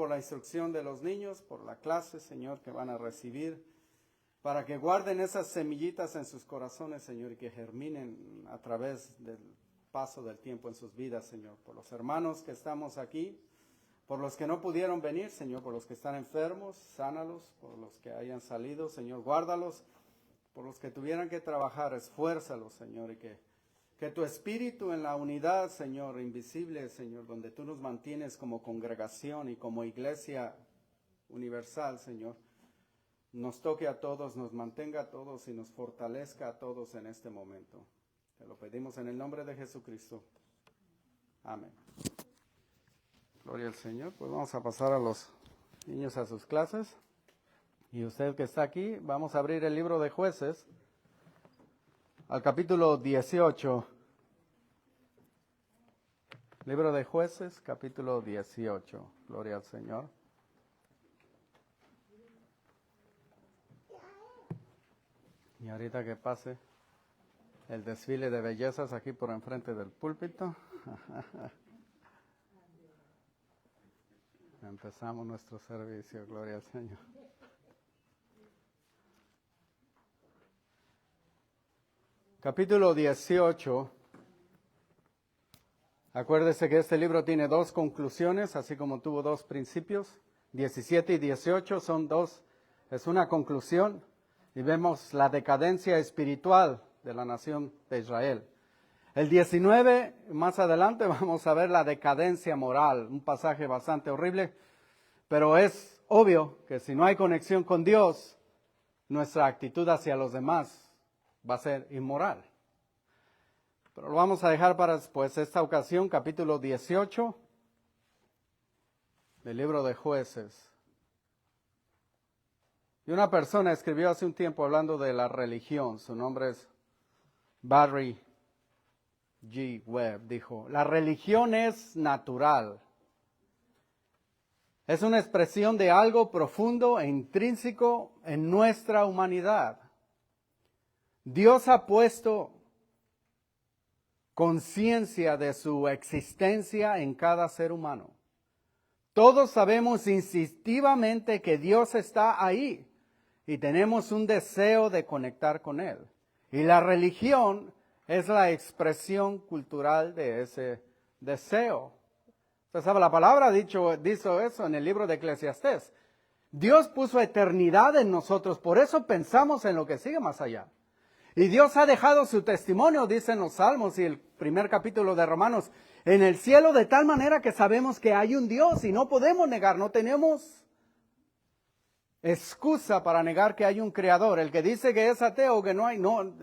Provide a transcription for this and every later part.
por la instrucción de los niños, por la clase, Señor, que van a recibir, para que guarden esas semillitas en sus corazones, Señor, y que germinen a través del paso del tiempo en sus vidas, Señor. Por los hermanos que estamos aquí, por los que no pudieron venir, Señor, por los que están enfermos, sánalos, por los que hayan salido, Señor, guárdalos, por los que tuvieran que trabajar, esfuérzalos, Señor, y que tu espíritu en la unidad, Señor, invisible, Señor, donde tú nos mantienes como congregación y como iglesia universal, Señor, nos toque a todos, nos mantenga a todos y nos fortalezca a todos en este momento. Te lo pedimos en el nombre de Jesucristo. Amén. Gloria al Señor. Pues vamos a pasar a los niños a sus clases. Y usted que está aquí, vamos a abrir el libro de Jueces al capítulo 18. Libro de Jueces, capítulo 18. Gloria al Señor. Y ahorita que pase el desfile de bellezas aquí por enfrente del púlpito. Empezamos nuestro servicio, gloria al Señor. Capítulo 18. Acuérdese que este libro tiene dos conclusiones, así como tuvo dos principios. 17 y 18 son dos, es una conclusión. Y vemos la decadencia espiritual de la nación de Israel. El 19, más adelante, vamos a ver la decadencia moral, un pasaje bastante horrible, pero es obvio que si no hay conexión con Dios, nuestra actitud hacia los demás va a ser inmoral. Pero lo vamos a dejar para después. Esta ocasión, capítulo 18 del libro de Jueces. Y una persona escribió hace un tiempo hablando de la religión, su nombre es Barry G. Webb, dijo, la religión es natural. Es una expresión de algo profundo e intrínseco en nuestra humanidad. Dios ha puesto conciencia de su existencia en cada ser humano. Todos sabemos instintivamente que Dios está ahí y tenemos un deseo de conectar con Él. Y la religión es la expresión cultural de ese deseo. Usted sabe, la palabra dice eso en el libro de Eclesiastés. Dios puso eternidad en nosotros, por eso pensamos en lo que sigue más allá. Y Dios ha dejado su testimonio, dicen los Salmos y el primer capítulo de Romanos, en el cielo de tal manera que sabemos que hay un Dios y no podemos negar, no tenemos excusa para negar que hay un creador. El que dice que es ateo, que no hay, no,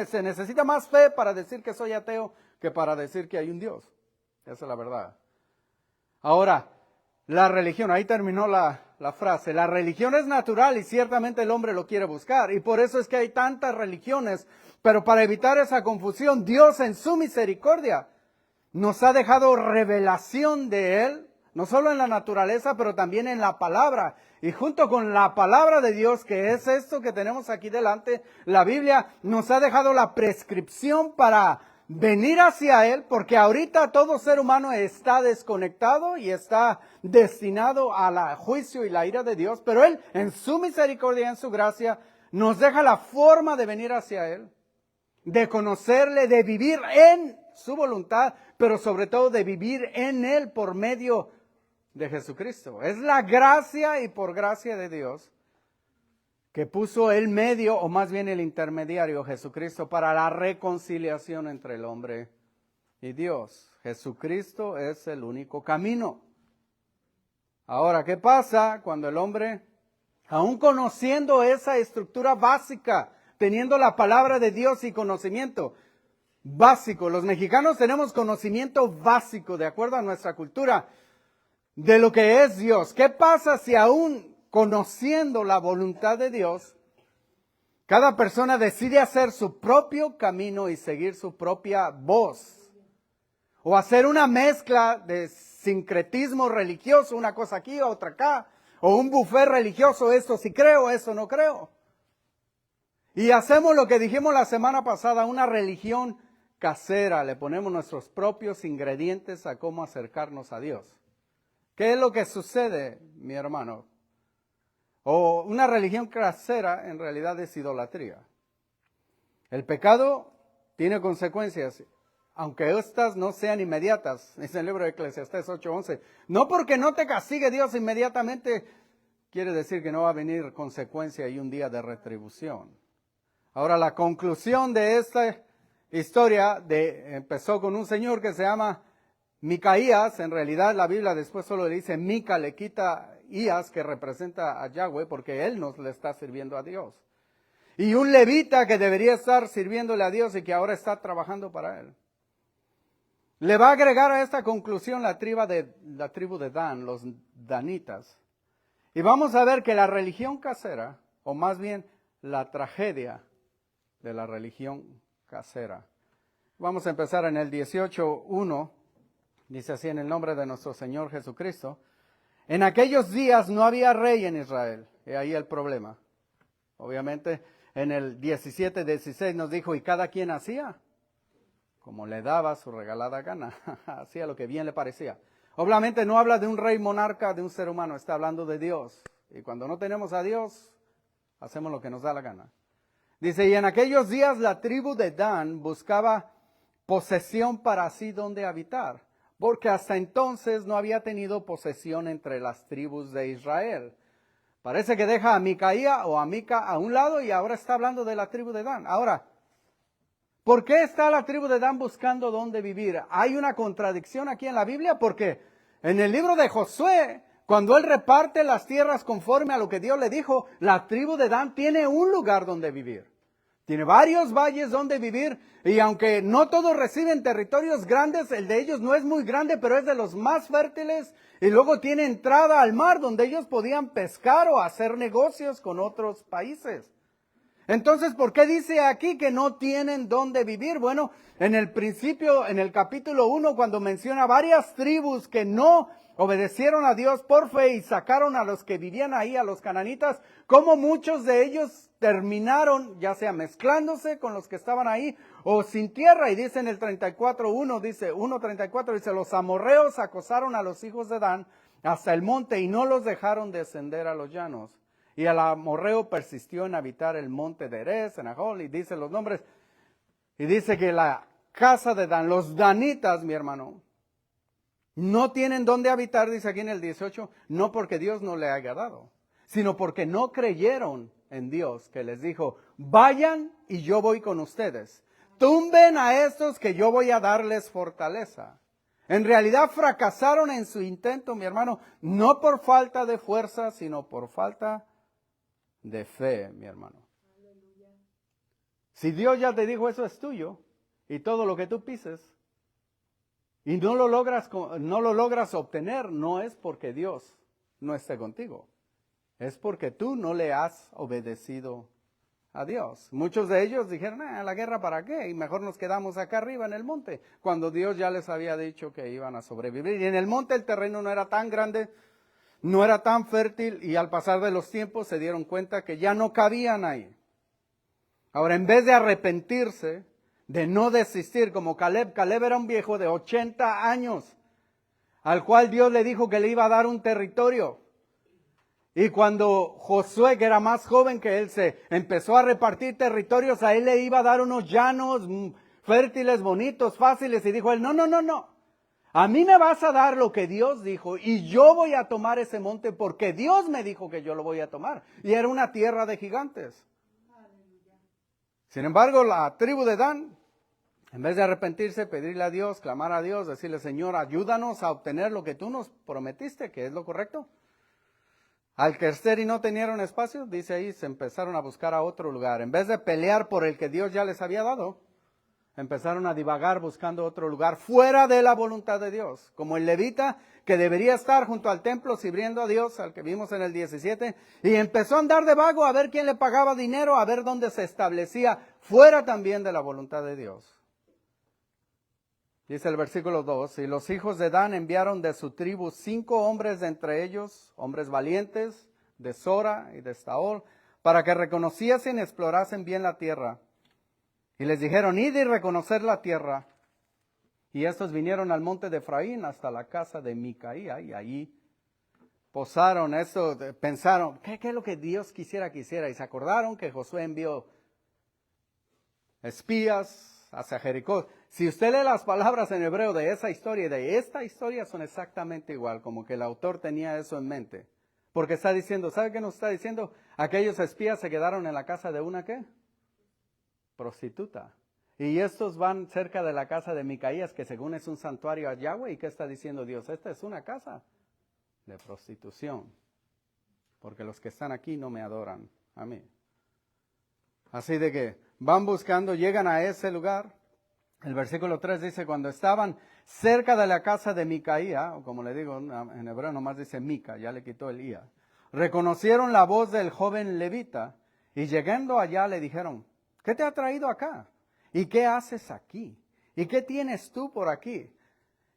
se necesita más fe para decir que soy ateo que para decir que hay un Dios. Esa es la verdad. Ahora, la religión, ahí terminó la frase, la religión es natural y ciertamente el hombre lo quiere buscar. Y por eso es que hay tantas religiones, pero para evitar esa confusión, Dios en su misericordia nos ha dejado revelación de Él, no solo en la naturaleza, pero también en la palabra. Y junto con la palabra de Dios, que es esto que tenemos aquí delante, la Biblia nos ha dejado la prescripción para venir hacia Él, porque ahorita todo ser humano está desconectado y está destinado al juicio y la ira de Dios. Pero Él, en su misericordia y en su gracia, nos deja la forma de venir hacia Él, de conocerle, de vivir en su voluntad, pero sobre todo de vivir en Él por medio de Jesucristo. Es la gracia y por gracia de Dios que puso el medio, o más bien el intermediario, Jesucristo, para la reconciliación entre el hombre y Dios. Jesucristo es el único camino. Ahora, ¿qué pasa cuando el hombre, aún conociendo esa estructura básica, teniendo la palabra de Dios y conocimiento básico? Los mexicanos tenemos conocimiento básico, de acuerdo a nuestra cultura, de lo que es Dios. ¿Qué pasa si aún conociendo la voluntad de Dios, cada persona decide hacer su propio camino y seguir su propia voz? O hacer una mezcla de sincretismo religioso, una cosa aquí, otra acá. O un buffet religioso, esto sí creo, eso no creo. Y hacemos lo que dijimos la semana pasada, una religión casera. Le ponemos nuestros propios ingredientes a cómo acercarnos a Dios. ¿Qué es lo que sucede, mi hermano? O una religión casera en realidad es idolatría. El pecado tiene consecuencias, aunque estas no sean inmediatas. Dice el libro de Eclesiastés 8:11. No porque no te castigue Dios inmediatamente, quiere decir que no va a venir consecuencia y un día de retribución. Ahora, la conclusión de esta historia empezó con un señor que se llama Micaías. En realidad la Biblia después solo le dice Mica, le quita Ías, que representa a Yahweh, porque él nos le está sirviendo a Dios. Y un levita que debería estar sirviéndole a Dios y que ahora está trabajando para él. Le va a agregar a esta conclusión la tribu de Dan, los danitas. Y vamos a ver que la religión casera, o más bien la tragedia de la religión casera. Vamos a empezar en el 18:1. Dice así: en el nombre de nuestro Señor Jesucristo. En aquellos días no había rey en Israel. Y ahí el problema. Obviamente en el 17:16 nos dijo, y cada quien hacía como le daba su regalada gana. Hacía lo que bien le parecía. Obviamente no habla de un rey monarca, de un ser humano. Está hablando de Dios. Y cuando no tenemos a Dios, hacemos lo que nos da la gana. Dice, y en aquellos días la tribu de Dan buscaba posesión para sí donde habitar, porque hasta entonces no había tenido posesión entre las tribus de Israel. Parece que deja a Micaía o a Mica a un lado y ahora está hablando de la tribu de Dan. Ahora, ¿por qué está la tribu de Dan buscando dónde vivir? Hay una contradicción aquí en la Biblia porque en el libro de Josué, cuando él reparte las tierras conforme a lo que Dios le dijo, la tribu de Dan tiene un lugar donde vivir. Tiene varios valles donde vivir y aunque no todos reciben territorios grandes, el de ellos no es muy grande, pero es de los más fértiles. Y luego tiene entrada al mar donde ellos podían pescar o hacer negocios con otros países. Entonces, ¿por qué dice aquí que no tienen dónde vivir? Bueno, en el principio, en el capítulo 1, cuando menciona varias tribus que no obedecieron a Dios por fe y sacaron a los que vivían ahí, a los cananitas, como muchos de ellos terminaron ya sea mezclándose con los que estaban ahí o sin tierra. Y dice en el 34:1, dice 1:34, dice, los amorreos acosaron a los hijos de Dan hasta el monte y no los dejaron descender a los llanos. Y el amorreo persistió en habitar el monte de Erez, en Ahol, y dice los nombres. Y dice que la casa de Dan, los danitas, mi hermano, no tienen dónde habitar, dice aquí en el 18, no porque Dios no le haya dado, sino porque no creyeron en Dios, que les dijo, vayan y yo voy con ustedes. Tumben a estos que yo voy a darles fortaleza. En realidad fracasaron en su intento, mi hermano, no por falta de fuerza, sino por falta de fe, mi hermano. Si Dios ya te dijo eso es tuyo y todo lo que tú pises y no lo logras obtener, no es porque Dios no esté contigo, es porque tú no le has obedecido a Dios. Muchos de ellos dijeron, ¿la guerra para qué? Y mejor nos quedamos acá arriba en el monte, cuando Dios ya les había dicho que iban a sobrevivir. Y en el monte el terreno no era tan grande, no era tan fértil, y al pasar de los tiempos se dieron cuenta que ya no cabían ahí. Ahora, en vez de arrepentirse, de no desistir, como Caleb era un viejo de 80 años, al cual Dios le dijo que le iba a dar un territorio. Y cuando Josué, que era más joven que él, se empezó a repartir territorios, a él le iba a dar unos llanos fértiles, bonitos, fáciles, y dijo él, no. A mí me vas a dar lo que Dios dijo y yo voy a tomar ese monte porque Dios me dijo que yo lo voy a tomar. Y era una tierra de gigantes. Sin embargo, la tribu de Dan, en vez de arrepentirse, pedirle a Dios, clamar a Dios, decirle, Señor, ayúdanos a obtener lo que tú nos prometiste, que es lo correcto. Al crecer y no tenieron espacio, dice ahí, se empezaron a buscar a otro lugar. En vez de pelear por el que Dios ya les había dado, empezaron a divagar buscando otro lugar fuera de la voluntad de Dios. Como el levita que debería estar junto al templo sirviendo a Dios, al que vimos en el 17, y empezó a andar de vago a ver quién le pagaba dinero, a ver dónde se establecía fuera también de la voluntad de Dios. Dice el versículo 2, y los hijos de Dan enviaron de su tribu 5 hombres de entre ellos, hombres valientes, de Sora y de Estaol, para que reconociesen y explorasen bien la tierra. Y les dijeron, id y reconocer la tierra. Y estos vinieron al monte de Efraín hasta la casa de Micaía, y allí posaron, pensaron, ¿qué es lo que Dios quisiera que hiciera? Y se acordaron que Josué envió espías hacia Jericó. Si usted lee las palabras en hebreo de esa historia y de esta historia, son exactamente igual, como que el autor tenía eso en mente. Porque está diciendo, ¿sabe qué nos está diciendo? Aquellos espías se quedaron en la casa de una, ¿qué? Prostituta. Y estos van cerca de la casa de Micaías, que según es un santuario a Yahweh. ¿Y qué está diciendo Dios? Esta es una casa de prostitución. Porque los que están aquí no me adoran a mí. Así de que van buscando, llegan a ese lugar. El versículo 3 dice, cuando estaban cerca de la casa de Micaía, o como le digo, en hebreo nomás dice Mica, ya le quitó el ia, reconocieron la voz del joven levita y llegando allá le dijeron, ¿qué te ha traído acá? ¿Y qué haces aquí? ¿Y qué tienes tú por aquí?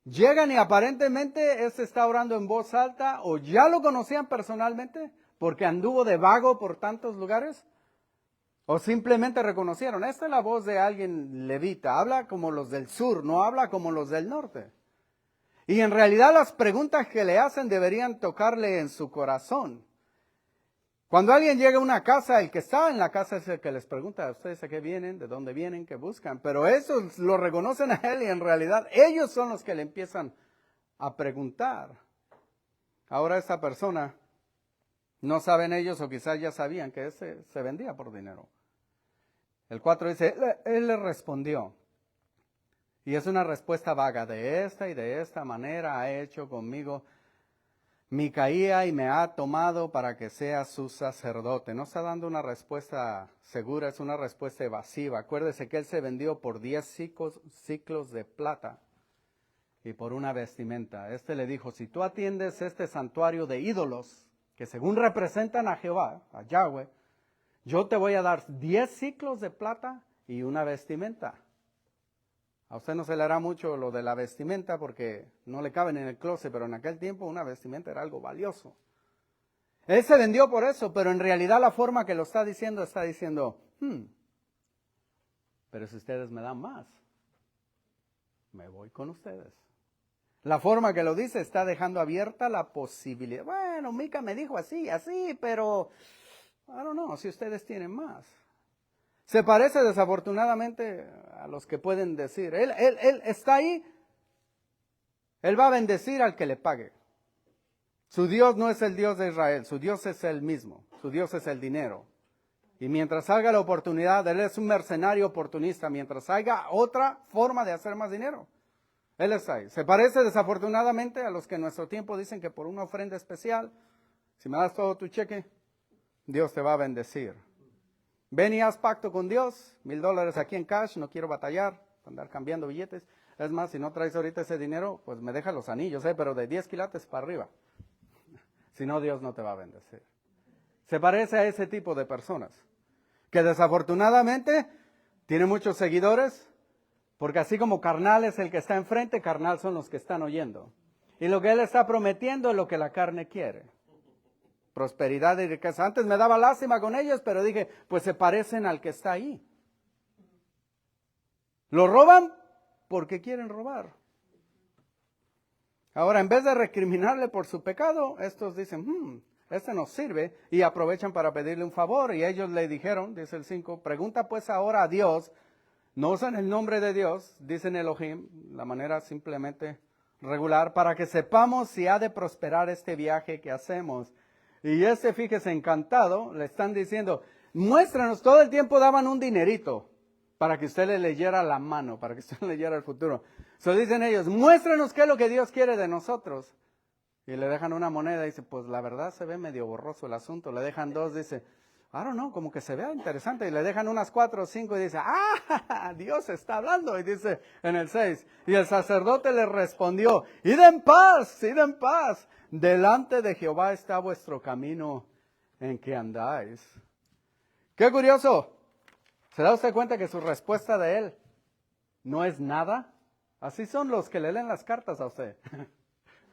Llegan y aparentemente está orando en voz alta, o ya lo conocían personalmente, porque anduvo de vago por tantos lugares, o simplemente reconocieron, esta es la voz de alguien levita, habla como los del sur, no habla como los del norte. Y en realidad las preguntas que le hacen deberían tocarle en su corazón. Cuando alguien llega a una casa, el que está en la casa es el que les pregunta a ustedes a qué vienen, de dónde vienen, qué buscan. Pero esos lo reconocen a él y en realidad ellos son los que le empiezan a preguntar. Ahora esta persona, no saben ellos o quizás ya sabían que ese se vendía por dinero. El 4 dice, él le respondió. Y es una respuesta vaga, de esta y de esta manera ha hecho conmigo Micaía y me ha tomado para que sea su sacerdote. No está dando una respuesta segura, es una respuesta evasiva. Acuérdese que él se vendió por 10 ciclos de plata y por una vestimenta. Le dijo, si tú atiendes este santuario de ídolos, que según representan a Jehová, a Yahweh, yo te voy a dar 10 ciclos de plata y una vestimenta. A usted no se le hará mucho lo de la vestimenta porque no le caben en el closet, pero en aquel tiempo una vestimenta era algo valioso. Él se vendió por eso, pero en realidad la forma que lo está diciendo, pero si ustedes me dan más, me voy con ustedes. La forma que lo dice está dejando abierta la posibilidad. Bueno, Mica me dijo así, pero I don't know, si ustedes tienen más. Se parece desafortunadamente a los que pueden decir, él está ahí, él va a bendecir al que le pague. Su Dios no es el Dios de Israel, su Dios es él mismo, su Dios es el dinero. Y mientras salga la oportunidad, él es un mercenario oportunista, mientras haya otra forma de hacer más dinero, él está ahí. Se parece desafortunadamente a los que en nuestro tiempo dicen que por una ofrenda especial, si me das todo tu cheque, Dios te va a bendecir. Ven y haz pacto con Dios, $1,000 aquí en cash, no quiero batallar, andar cambiando billetes. Es más, si no traes ahorita ese dinero, pues me deja los anillos, pero de 10 quilates para arriba. Si no, Dios no te va a bendecir. Se parece a ese tipo de personas, que desafortunadamente tiene muchos seguidores, porque así como carnal es el que está enfrente, carnal son los que están oyendo. Y lo que él está prometiendo es lo que la carne quiere. Prosperidad y riqueza. Antes me daba lástima con ellos, pero dije, pues se parecen al que está ahí. Lo roban porque quieren robar. Ahora, en vez de recriminarle por su pecado, estos dicen, este nos sirve, y aprovechan para pedirle un favor. Y ellos le dijeron, dice el 5, pregunta pues ahora a Dios, no usan el nombre de Dios, dicen Elohim, la manera simplemente regular, para que sepamos si ha de prosperar este viaje que hacemos. Y fíjese, encantado, le están diciendo, muéstranos, todo el tiempo daban un dinerito para que usted le leyera la mano, para que usted le leyera el futuro. Dicen ellos, muéstranos qué es lo que Dios quiere de nosotros. Y le dejan una moneda y dice, pues la verdad se ve medio borroso el asunto. Le dejan 2, dice, I don't know, como que se vea interesante. Y le dejan unas 4 o 5 y dice, Dios está hablando. Y dice en el 6, y el sacerdote le respondió, id en paz, id en paz. Delante de Jehová está vuestro camino en que andáis. Qué curioso. ¿Se da usted cuenta que su respuesta de él no es nada? Así son los que le leen las cartas a usted.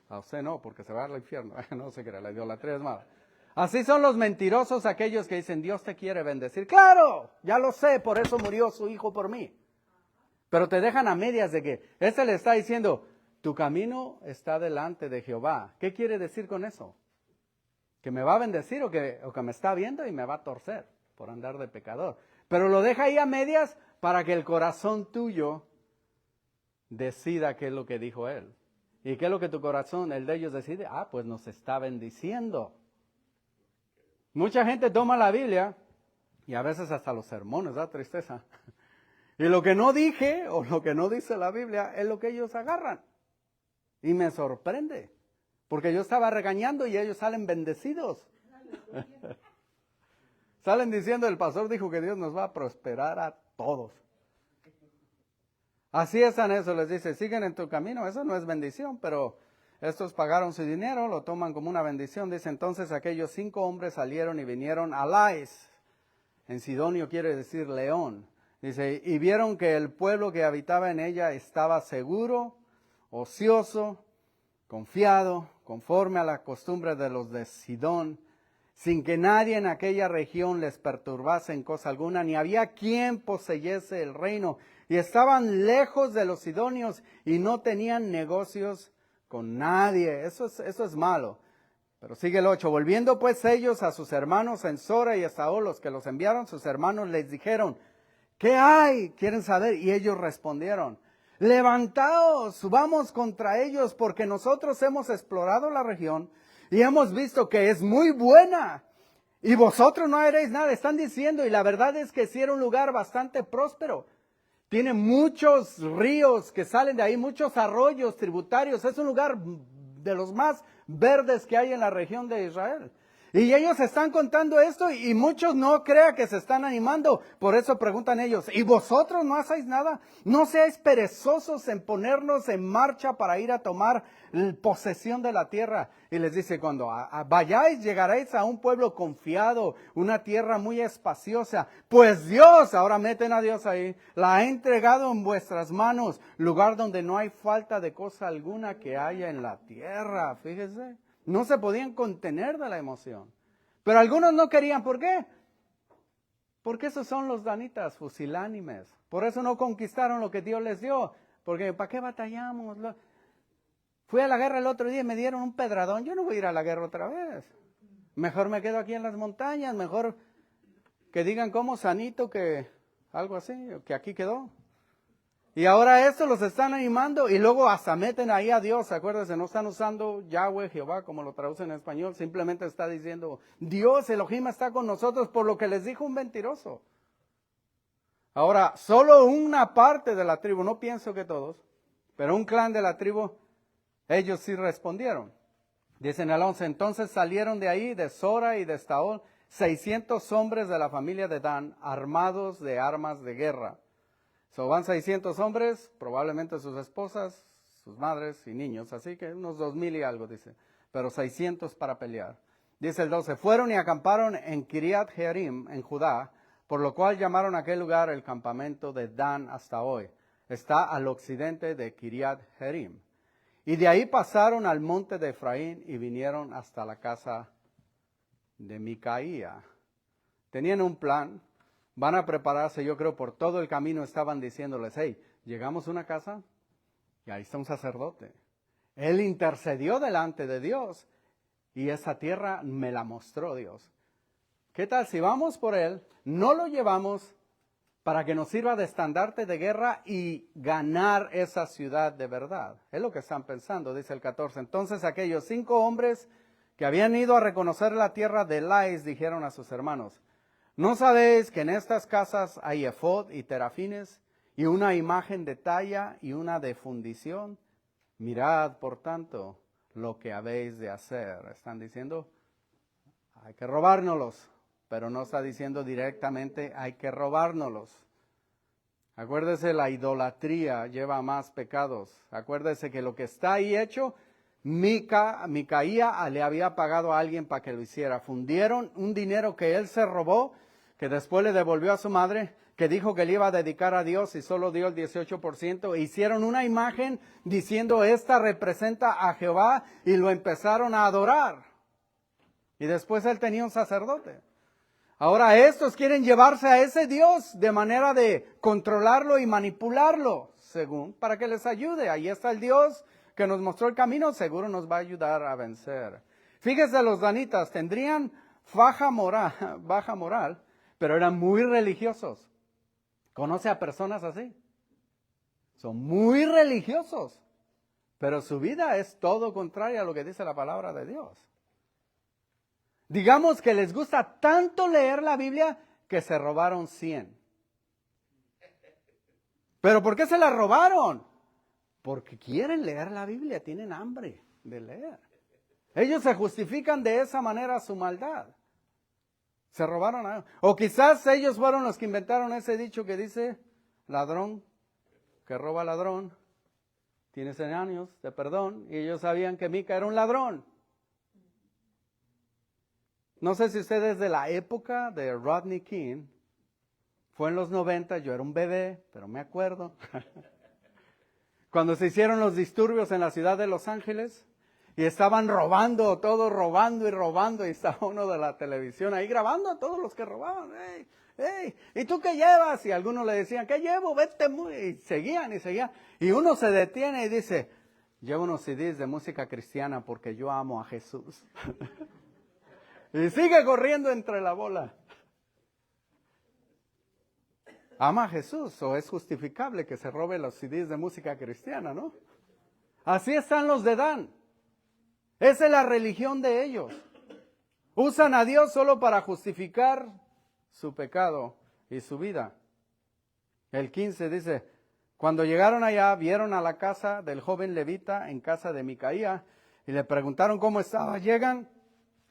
A usted no, porque se va al infierno. No se crea, la idolatría es mala. Así son los mentirosos aquellos que dicen, Dios te quiere bendecir. ¡Claro! Ya lo sé, por eso murió su hijo por mí. Pero te dejan a medias de que le está diciendo, tu camino está delante de Jehová. ¿Qué quiere decir con eso? que me va a bendecir o que me está viendo y me va a torcer por andar de pecador. Pero lo deja ahí a medias para que el corazón tuyo decida qué es lo que dijo él. ¿Y qué es lo que tu corazón, el de ellos, decide? Ah, pues nos está bendiciendo. Mucha gente toma la Biblia y a veces hasta los sermones, da tristeza. Y lo que no dije o lo que no dice la Biblia es lo que ellos agarran. Y me sorprende, porque yo estaba regañando y ellos salen bendecidos. Salen diciendo, el pastor dijo que Dios nos va a prosperar a todos. Así están eso, les dice, siguen en tu camino, eso no es bendición, pero estos pagaron su dinero, lo toman como una bendición. Dice, entonces aquellos 5 hombres salieron y vinieron a Lais. En sidonio quiere decir león. Dice, y vieron que el pueblo que habitaba en ella estaba seguro, ocioso, confiado, conforme a la costumbre de los de Sidón, sin que nadie en aquella región les perturbase en cosa alguna, ni había quien poseyese el reino. Y estaban lejos de los sidonios y no tenían negocios con nadie. Eso es malo. Pero sigue el 8. Volviendo pues ellos a sus hermanos en Sora y Estaol, los que los enviaron, sus hermanos les dijeron, ¿qué hay? ¿Quieren saber? Y ellos respondieron, levantaos, subamos contra ellos, porque nosotros hemos explorado la región y hemos visto que es muy buena. Y vosotros no haréis nada, están diciendo, y la verdad es que sí era un lugar bastante próspero. Tiene muchos ríos que salen de ahí, muchos arroyos tributarios. Es un lugar de los más verdes que hay en la región de Israel. Y ellos están contando esto y muchos no crean que se están animando. Por eso preguntan ellos, ¿y vosotros no hacéis nada? ¿No seáis perezosos en ponernos en marcha para ir a tomar posesión de la tierra? Y les dice, cuando vayáis, llegaréis a un pueblo confiado, una tierra muy espaciosa. Pues Dios, ahora meten a Dios ahí, la ha entregado en vuestras manos, lugar donde no hay falta de cosa alguna que haya en la tierra. Fíjese. No se podían contener de la emoción. Pero algunos no querían. ¿Por qué? Porque esos son los danitas, fusilánimes. Por eso no conquistaron lo que Dios les dio. Porque ¿para qué batallamos? Fui a la guerra el otro día y me dieron un pedradón. Yo no voy a ir a la guerra otra vez. Mejor me quedo aquí en las montañas. Mejor que digan como sanito que algo así, que aquí quedó. Y ahora esto los están animando y luego hasta meten ahí a Dios. Acuérdense, no están usando Yahweh, Jehová, como lo traducen en español. Simplemente está diciendo, Dios, Elohim está con nosotros por lo que les dijo un mentiroso. Ahora, solo una parte de la tribu, no pienso que todos, pero un clan de la tribu, ellos sí respondieron. Dicen el 11, entonces salieron de ahí, de Sora y de Estaol, 600 hombres de la familia de Dan, armados de armas de guerra. Van 600 hombres, probablemente sus esposas, sus madres y niños, así que unos 2000 y algo, dice, pero 600 para pelear. Dice el 12, fueron y acamparon en Kiriat Jearim, en Judá, por lo cual llamaron a aquel lugar el campamento de Dan hasta hoy. Está al occidente de Kiriat Jearim. Y de ahí pasaron al monte de Efraín y vinieron hasta la casa de Micaía. Tenían un plan. Van a prepararse, yo creo, por todo el camino estaban diciéndoles, hey, llegamos a una casa y ahí está un sacerdote. Él intercedió delante de Dios y esa tierra me la mostró Dios. ¿Qué tal si vamos por él, no lo llevamos para que nos sirva de estandarte de guerra y ganar esa ciudad de verdad? Es lo que están pensando, dice el 14. Entonces aquellos 5 hombres que habían ido a reconocer la tierra de Lais dijeron a sus hermanos, ¿no sabéis que en estas casas hay efod y terafines y una imagen de talla y una de fundición? Mirad, por tanto, lo que habéis de hacer. Están diciendo, hay que robárnoslos, pero no está diciendo directamente, hay que robárnoslos. Acuérdese, la idolatría lleva a más pecados. Acuérdese que lo que está ahí hecho, Micaía le había pagado a alguien para que lo hiciera. Fundieron un dinero que él se robó, que después le devolvió a su madre, que dijo que le iba a dedicar a Dios y solo dio el 18%. Hicieron una imagen diciendo, esta representa a Jehová, y lo empezaron a adorar. Y después él tenía un sacerdote. Ahora estos quieren llevarse a ese Dios de manera de controlarlo y manipularlo, según, para que les ayude. Ahí está el Dios que nos mostró el camino, seguro nos va a ayudar a vencer. Fíjese, los danitas tendrían baja moral, pero eran muy religiosos. ¿Conoce a personas así? Son muy religiosos, pero su vida es todo contrario a lo que dice la palabra de Dios. Digamos que les gusta tanto leer la Biblia que se robaron 100. ¿Pero por qué se la robaron? Porque quieren leer la Biblia, tienen hambre de leer. Ellos se justifican de esa manera su maldad. Se robaron a... O quizás ellos fueron los que inventaron ese dicho que dice, ladrón que roba ladrón, tiene 100 años de perdón, y ellos sabían que Mica era un ladrón. No sé si usted es de la época de Rodney King, fue en los 90, yo era un bebé, pero me acuerdo. Cuando se hicieron los disturbios en la ciudad de Los Ángeles, y estaban robando, todos robando, y estaba uno de la televisión ahí grabando a todos los que robaban. ¡Ey! ¡Ey! ¿Y tú qué llevas? Y algunos le decían, ¿qué llevo? Vete. Y seguían. Y uno se detiene y dice, llevo unos CDs de música cristiana porque yo amo a Jesús. Y sigue corriendo entre la bola. ¿Ama a Jesús o es justificable que se robe los CDs de música cristiana, no? Así están los de Dan. Esa es la religión de ellos. Usan a Dios solo para justificar su pecado y su vida. El 15 dice, cuando llegaron allá, vieron a la casa del joven levita en casa de Micaía y le preguntaron cómo estaba. Llegan,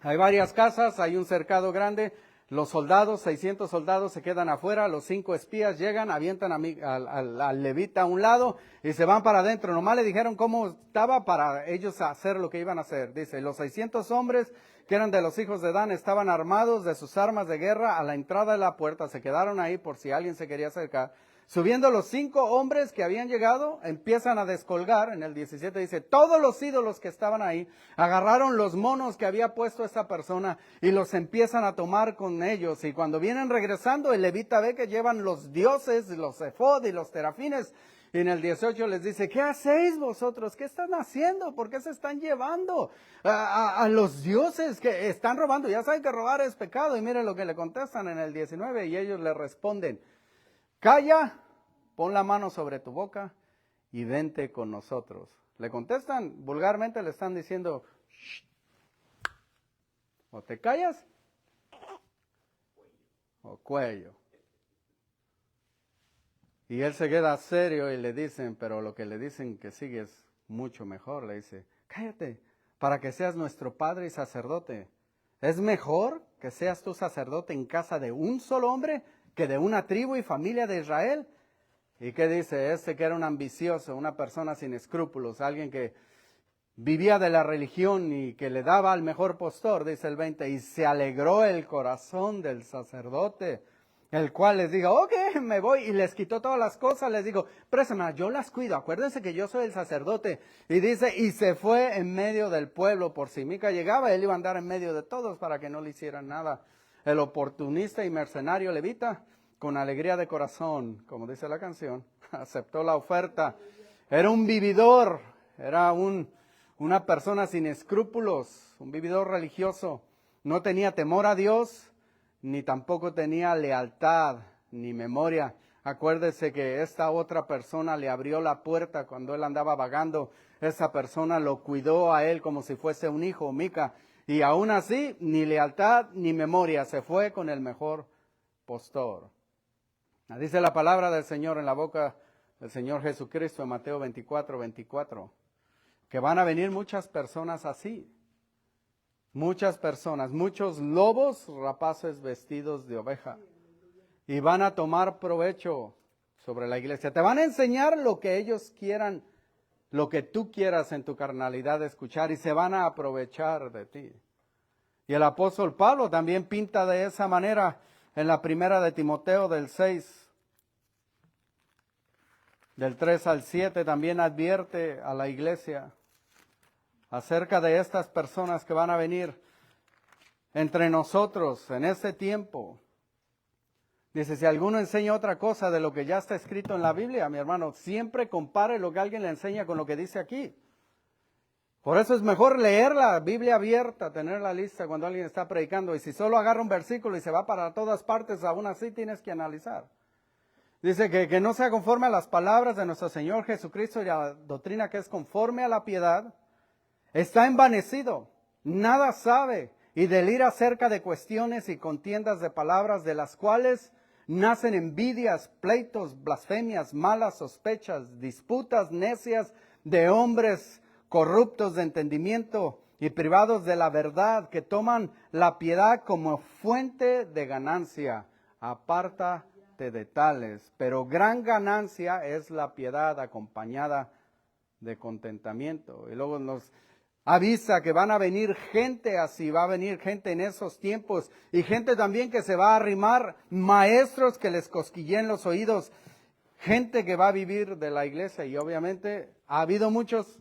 hay varias casas, hay un cercado grande, los soldados, 600 soldados se quedan afuera, los 5 espías llegan, avientan al levita a un lado y se van para adentro. Nomás le dijeron cómo estaba para ellos hacer lo que iban a hacer. Dice, los 600 hombres que eran de los hijos de Dan estaban armados de sus armas de guerra a la entrada de la puerta, se quedaron ahí por si alguien se quería acercar. Subiendo los 5 hombres que habían llegado, empiezan a descolgar. En el 17 dice, todos los ídolos que estaban ahí, agarraron los monos que había puesto esta persona y los empiezan a tomar con ellos. Y cuando vienen regresando, el levita ve que llevan los dioses, los efod y los terafines. Y en el 18 les dice, ¿qué hacéis vosotros? ¿Qué están haciendo? ¿Por qué se están llevando a los dioses que están robando? Ya saben que robar es pecado. Y miren lo que le contestan en el 19 y ellos le responden, calla, pon la mano sobre tu boca y vente con nosotros. Le contestan, vulgarmente le están diciendo, shh, o te callas o cuello. Y él se queda serio y le dicen, pero lo que le dicen que sigue es mucho mejor. Le dice, cállate, para que seas nuestro padre y sacerdote. ¿Es mejor que seas tú sacerdote en casa de un solo hombre que de una tribu y familia de Israel? ¿Y qué dice? Que era un ambicioso, una persona sin escrúpulos, alguien que vivía de la religión y que le daba al mejor postor, dice el 20, y se alegró el corazón del sacerdote, el cual les dijo, ok, me voy, y les quitó todas las cosas, les digo, préstame, yo las cuido, acuérdense que yo soy el sacerdote, y dice, y se fue en medio del pueblo, por si Mica llegaba, él iba a andar en medio de todos para que no le hicieran nada. El oportunista y mercenario levita, con alegría de corazón, como dice la canción, aceptó la oferta. Era un vividor, era una persona sin escrúpulos, un vividor religioso. No tenía temor a Dios, ni tampoco tenía lealtad, ni memoria. Acuérdese que esta otra persona le abrió la puerta cuando él andaba vagando. Esa persona lo cuidó a él como si fuese un hijo, Mica. Y aún así, ni lealtad ni memoria, se fue con el mejor postor. Dice la palabra del Señor en la boca del Señor Jesucristo en Mateo 24, que van a venir muchas personas así. Muchas personas, muchos lobos rapaces vestidos de oveja. Y van a tomar provecho sobre la iglesia. Te van a enseñar lo que ellos quieran, lo que tú quieras en tu carnalidad escuchar y se van a aprovechar de ti. Y el apóstol Pablo también pinta de esa manera en la primera de Timoteo del 6, del 3 al 7, también advierte a la iglesia acerca de estas personas que van a venir entre nosotros en este tiempo. Dice, si alguno enseña otra cosa de lo que ya está escrito en la Biblia, mi hermano, siempre compare lo que alguien le enseña con lo que dice aquí. Por eso es mejor leer la Biblia abierta, tener la lista cuando alguien está predicando. Y si solo agarra un versículo y se va para todas partes, aún así tienes que analizar. Dice que no sea conforme a las palabras de nuestro Señor Jesucristo y la doctrina que es conforme a la piedad. Está envanecido, nada sabe y delira acerca de cuestiones y contiendas de palabras de las cuales nacen envidias, pleitos, blasfemias, malas sospechas, disputas necias de hombres corruptos de entendimiento y privados de la verdad, que toman la piedad como fuente de ganancia. Apártate de tales. Pero gran ganancia es la piedad acompañada de contentamiento. Y luego nos avisa que van a venir gente así, va a venir gente en esos tiempos y gente también que se va a arrimar, maestros que les cosquillen los oídos, gente que va a vivir de la iglesia. Y obviamente ha habido muchos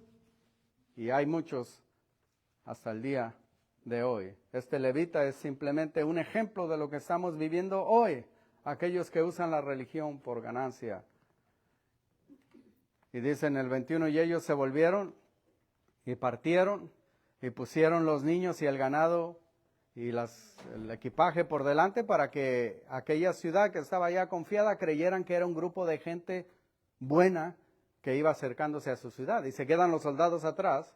y hay muchos hasta el día de hoy. Este levita es simplemente un ejemplo de lo que estamos viviendo hoy, aquellos que usan la religión por ganancia. Y dice en el 21, y ellos se volvieron y partieron y pusieron los niños y el ganado y el equipaje por delante para que aquella ciudad que estaba ya confiada creyeran que era un grupo de gente buena que iba acercándose a su ciudad. Y se quedan los soldados atrás.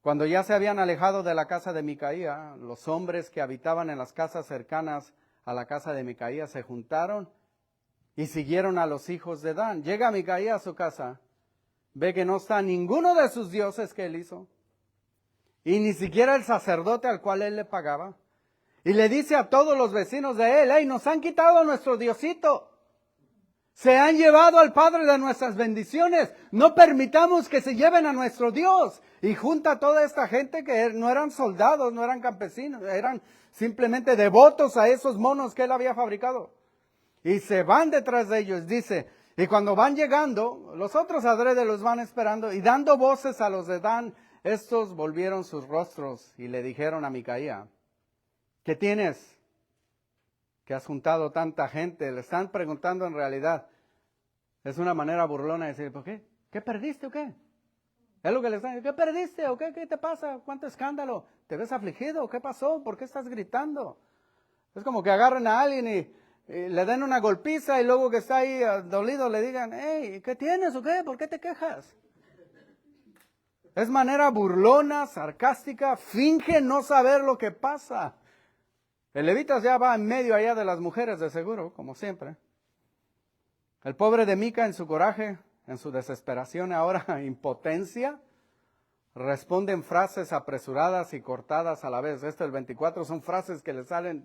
Cuando ya se habían alejado de la casa de Micaía, los hombres que habitaban en las casas cercanas a la casa de Micaía se juntaron y siguieron a los hijos de Dan. Llega Micaía a su casa, ve que no está ninguno de sus dioses que él hizo, y ni siquiera el sacerdote al cual él le pagaba. Y le dice a todos los vecinos de él, hey, nos han quitado nuestro diosito. Se han llevado al Padre de nuestras bendiciones. No permitamos que se lleven a nuestro Dios. Y junta a toda esta gente que no eran soldados, no eran campesinos, eran simplemente devotos a esos monos que él había fabricado. Y se van detrás de ellos, dice. Y cuando van llegando, los otros adrede los van esperando y dando voces a los de Dan, estos volvieron sus rostros y le dijeron a Micaía, ¿qué tienes? Que has juntado tanta gente. Le están preguntando en realidad. Es una manera burlona de decir, ¿por qué? ¿Qué perdiste o qué? Es lo que le están diciendo. ¿Qué perdiste o qué? ¿Qué te pasa? ¿Cuánto escándalo? ¿Te ves afligido? ¿Qué pasó? ¿Por qué estás gritando? Es como que agarren a alguien y le den una golpiza y luego que está ahí dolido le digan, hey, ¿qué tienes o qué? ¿Por qué te quejas? Es manera burlona, sarcástica, finge no saber lo que pasa. El levita ya va en medio allá de las mujeres de seguro, como siempre. El pobre de Mica en su coraje, en su desesperación, ahora impotencia, responde en frases apresuradas y cortadas a la vez. El 24 son frases que le salen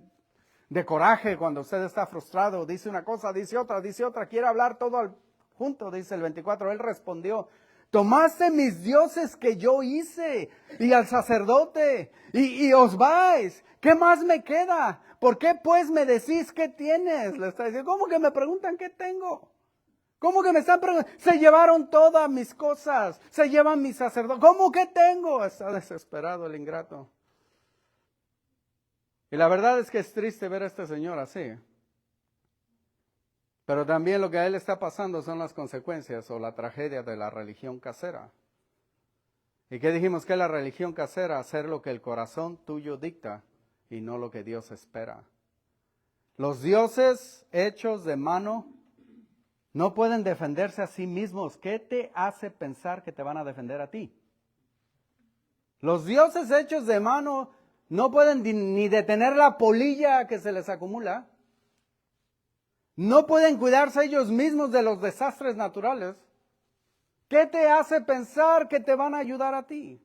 de coraje cuando usted está frustrado. Dice una cosa, dice otra, quiere hablar todo al junto, dice el 24. Él respondió, tomaste mis dioses que yo hice y al sacerdote y os vais. ¿Qué más me queda? ¿Por qué pues me decís qué tienes? Le está diciendo, ¿cómo que me preguntan qué tengo? ¿Cómo que me están preguntando? Se llevaron todas mis cosas, se llevan mis sacerdotes. ¿Cómo que tengo? Está desesperado el ingrato. Y la verdad es que es triste ver a este señor así. Pero también lo que a él está pasando son las consecuencias o la tragedia de la religión casera. ¿Y qué dijimos que es la religión casera? Hacer lo que el corazón tuyo dicta y no lo que Dios espera. Los dioses hechos de mano no pueden defenderse a sí mismos. ¿Qué te hace pensar que te van a defender a ti? Los dioses hechos de mano no pueden ni detener la polilla que se les acumula. No pueden cuidarse ellos mismos de los desastres naturales. ¿Qué te hace pensar que te van a ayudar a ti?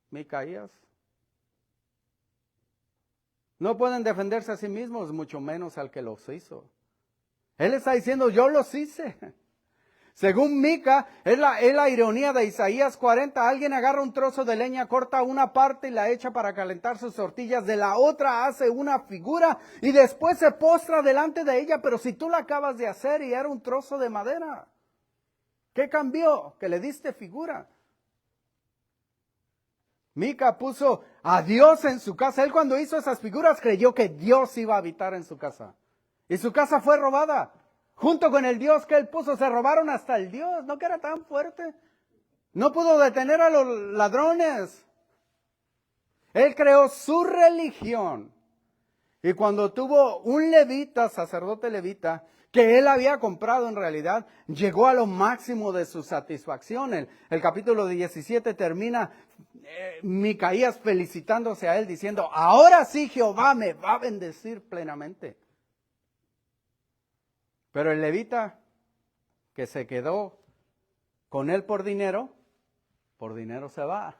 Micaías. No pueden defenderse a sí mismos, mucho menos al que los hizo. Él está diciendo, yo los hice. Según Mica, es la ironía de Isaías 40. Alguien agarra un trozo de leña, corta una parte y la echa para calentar sus tortillas. De la otra hace una figura y después se postra delante de ella. Pero si tú la acabas de hacer y era un trozo de madera, ¿qué cambió? Que le diste figura. Mica puso a Dios en su casa. Él cuando hizo esas figuras creyó que Dios iba a habitar en su casa. Y su casa fue robada. Junto con el Dios que él puso, se robaron hasta el Dios. ¿No que era tan fuerte? No pudo detener a los ladrones. Él creó su religión. Y cuando tuvo un levita, sacerdote levita, que él había comprado en realidad, llegó a lo máximo de su satisfacción. El capítulo 17 termina Micaías felicitándose a él diciendo, ahora sí Jehová me va a bendecir plenamente. Pero el levita que se quedó con él por dinero se va.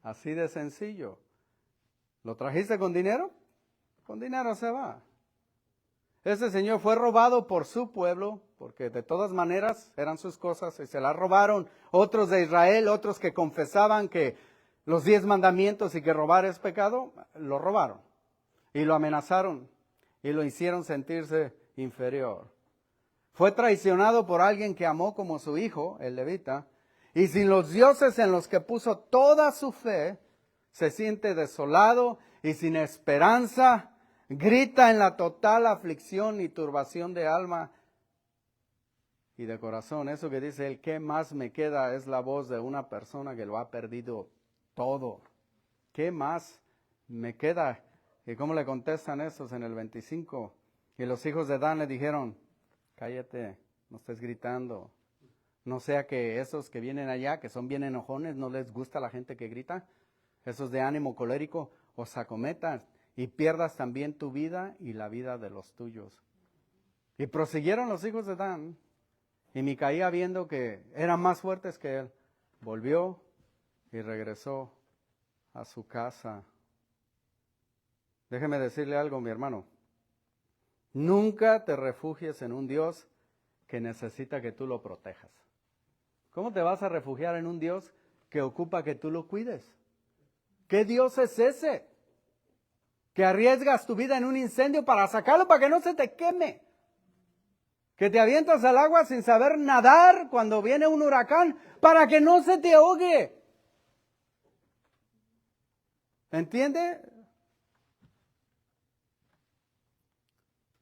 Así de sencillo. ¿Lo trajiste con dinero? Con dinero se va. Ese señor fue robado por su pueblo, porque de todas maneras eran sus cosas y se las robaron otros de Israel, otros que confesaban que los 10 mandamientos y que robar es pecado, lo robaron y lo amenazaron y lo hicieron sentirse inferior. Fue traicionado por alguien que amó como su hijo, el levita, y sin los dioses en los que puso toda su fe, se siente desolado y sin esperanza, grita en la total aflicción y turbación de alma y de corazón. Eso que dice él, ¿qué más me queda? Es la voz de una persona que lo ha perdido todo. ¿Qué más me queda? ¿Y cómo le contestan esos en el 25? Y los hijos de Dan le dijeron, cállate, no estés gritando. No sea que esos que vienen allá, que son bien enojones, no les gusta la gente que grita. Esos de ánimo colérico os acometan y pierdas también tu vida y la vida de los tuyos. Y prosiguieron los hijos de Dan. Y Micaía, viendo que eran más fuertes que él, volvió y regresó a su casa. Déjeme decirle algo, mi hermano. Nunca te refugies en un Dios que necesita que tú lo protejas. ¿Cómo te vas a refugiar en un Dios que ocupa que tú lo cuides? ¿Qué Dios es ese? Que arriesgas tu vida en un incendio para sacarlo para que no se te queme. Que te avientas al agua sin saber nadar cuando viene un huracán para que no se te ahogue. ¿Entiende?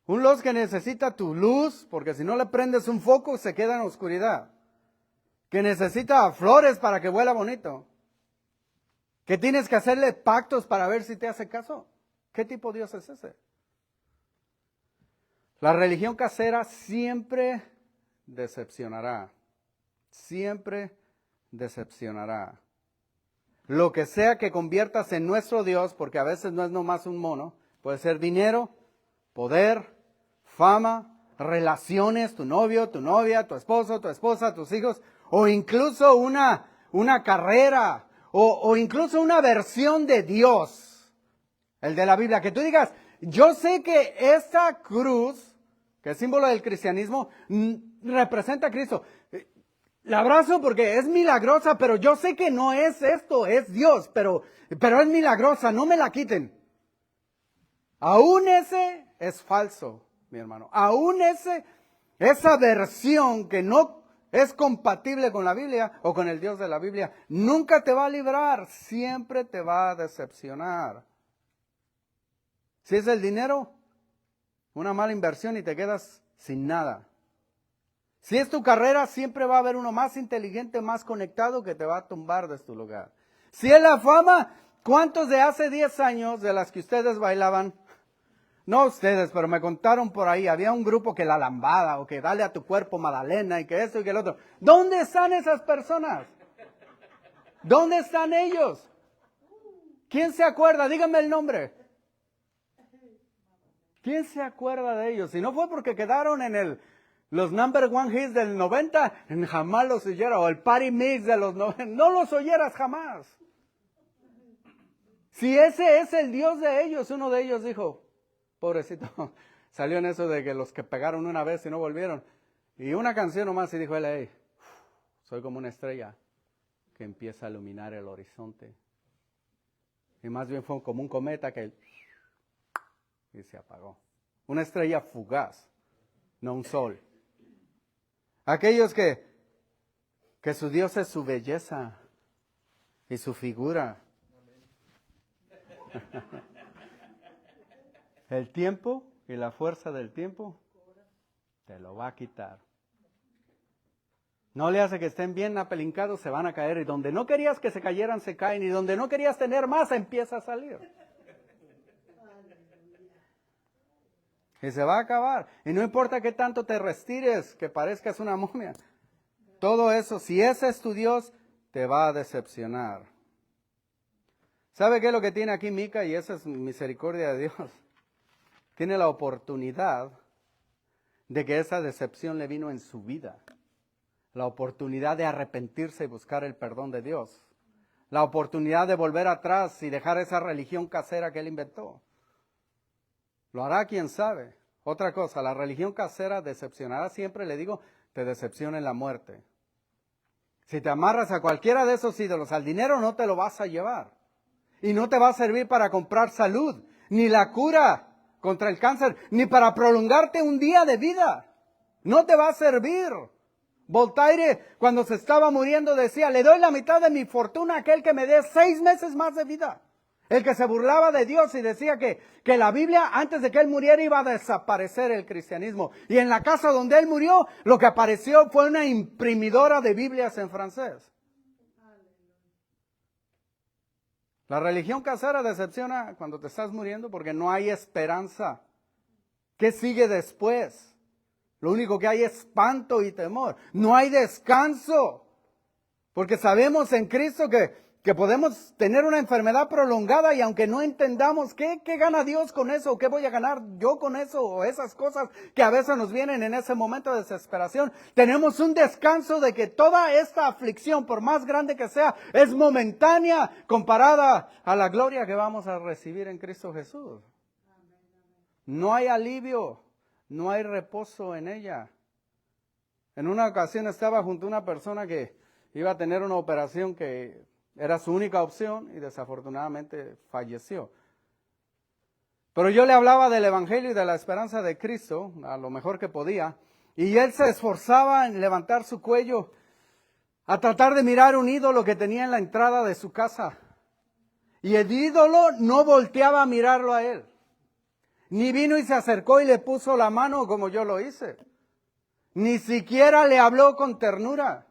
Un Dios que necesita tu luz, porque si no le prendes un foco se queda en oscuridad. Que necesita flores para que vuela bonito. Que tienes que hacerle pactos para ver si te hace caso. ¿Qué tipo de Dios es ese? La religión casera siempre decepcionará. Siempre decepcionará. Lo que sea que conviertas en nuestro Dios, porque a veces no es nomás un mono, puede ser dinero, poder, fama, relaciones, tu novio, tu novia, tu esposo, tu esposa, tus hijos, o incluso una carrera, o incluso una versión de Dios, el de la Biblia, que tú digas, yo sé que esta cruz, que es símbolo del cristianismo, representa a Cristo. La abrazo porque es milagrosa, pero yo sé que no es esto, es Dios, pero es milagrosa, no me la quiten. Aún ese es falso, mi hermano. Aún esa versión que no es compatible con la Biblia o con el Dios de la Biblia, nunca te va a librar, siempre te va a decepcionar. Si es el dinero, una mala inversión y te quedas sin nada. Si es tu carrera, siempre va a haber uno más inteligente, más conectado que te va a tumbar de tu lugar. Si es la fama, ¿cuántos de hace 10 años de las que ustedes bailaban? No ustedes, pero me contaron por ahí, había un grupo que la lambada o que dale a tu cuerpo Magdalena y que esto y que el otro. ¿Dónde están esas personas? ¿Dónde están ellos? ¿Quién se acuerda? Dígame el nombre. ¿Quién se acuerda de ellos? Si no fue porque quedaron en los number one hits del 90, jamás los oyera. O el party mix de los 90, no los oyeras jamás. Si ese es el Dios de ellos, uno de ellos dijo, pobrecito, salió en eso de que los que pegaron una vez y no volvieron. Y una canción nomás y dijo él, hey, soy como una estrella que empieza a iluminar el horizonte. Y más bien fue como un cometa que y se apagó. Una estrella fugaz, no un sol. Aquellos que su Dios es su belleza y su figura. El tiempo y la fuerza del tiempo te lo va a quitar. No le hace que estén bien apelincados, se van a caer. Y donde no querías que se cayeran, se caen. Y donde no querías tener más, empieza a salir. Y se va a acabar. Y no importa qué tanto te restires, que parezcas una momia. Todo eso, si ese es tu Dios, te va a decepcionar. ¿Sabe qué es lo que tiene aquí Mica? Y esa es misericordia de Dios. Tiene la oportunidad de que esa decepción le vino en su vida. La oportunidad de arrepentirse y buscar el perdón de Dios. La oportunidad de volver atrás y dejar esa religión casera que él inventó. Lo hará quién sabe. Otra cosa, la religión casera decepcionará siempre, le digo, te decepciona en la muerte. Si te amarras a cualquiera de esos ídolos, al dinero no te lo vas a llevar. Y no te va a servir para comprar salud, ni la cura contra el cáncer, ni para prolongarte un día de vida. No te va a servir. Voltaire, cuando se estaba muriendo, decía, le doy la mitad de mi fortuna a aquel que me dé 6 meses más de vida. El que se burlaba de Dios y decía que la Biblia, antes de que él muriera, iba a desaparecer el cristianismo. Y en la casa donde él murió, lo que apareció fue una imprimidora de Biblias en francés. La religión casera decepciona cuando te estás muriendo porque no hay esperanza. ¿Qué sigue después? Lo único que hay es espanto y temor. No hay descanso. Porque sabemos en Cristo que podemos tener una enfermedad prolongada y aunque no entendamos qué gana Dios con eso, o qué voy a ganar yo con eso, o esas cosas que a veces nos vienen en ese momento de desesperación, tenemos un descanso de que toda esta aflicción, por más grande que sea, es momentánea comparada a la gloria que vamos a recibir en Cristo Jesús. No hay alivio, no hay reposo en ella. En una ocasión estaba junto a una persona que iba a tener una operación que era su única opción y desafortunadamente falleció. Pero yo le hablaba del Evangelio y de la esperanza de Cristo, a lo mejor que podía, y él se esforzaba en levantar su cuello a tratar de mirar un ídolo que tenía en la entrada de su casa. Y el ídolo no volteaba a mirarlo a él. Ni vino y se acercó y le puso la mano como yo lo hice. Ni siquiera le habló con ternura.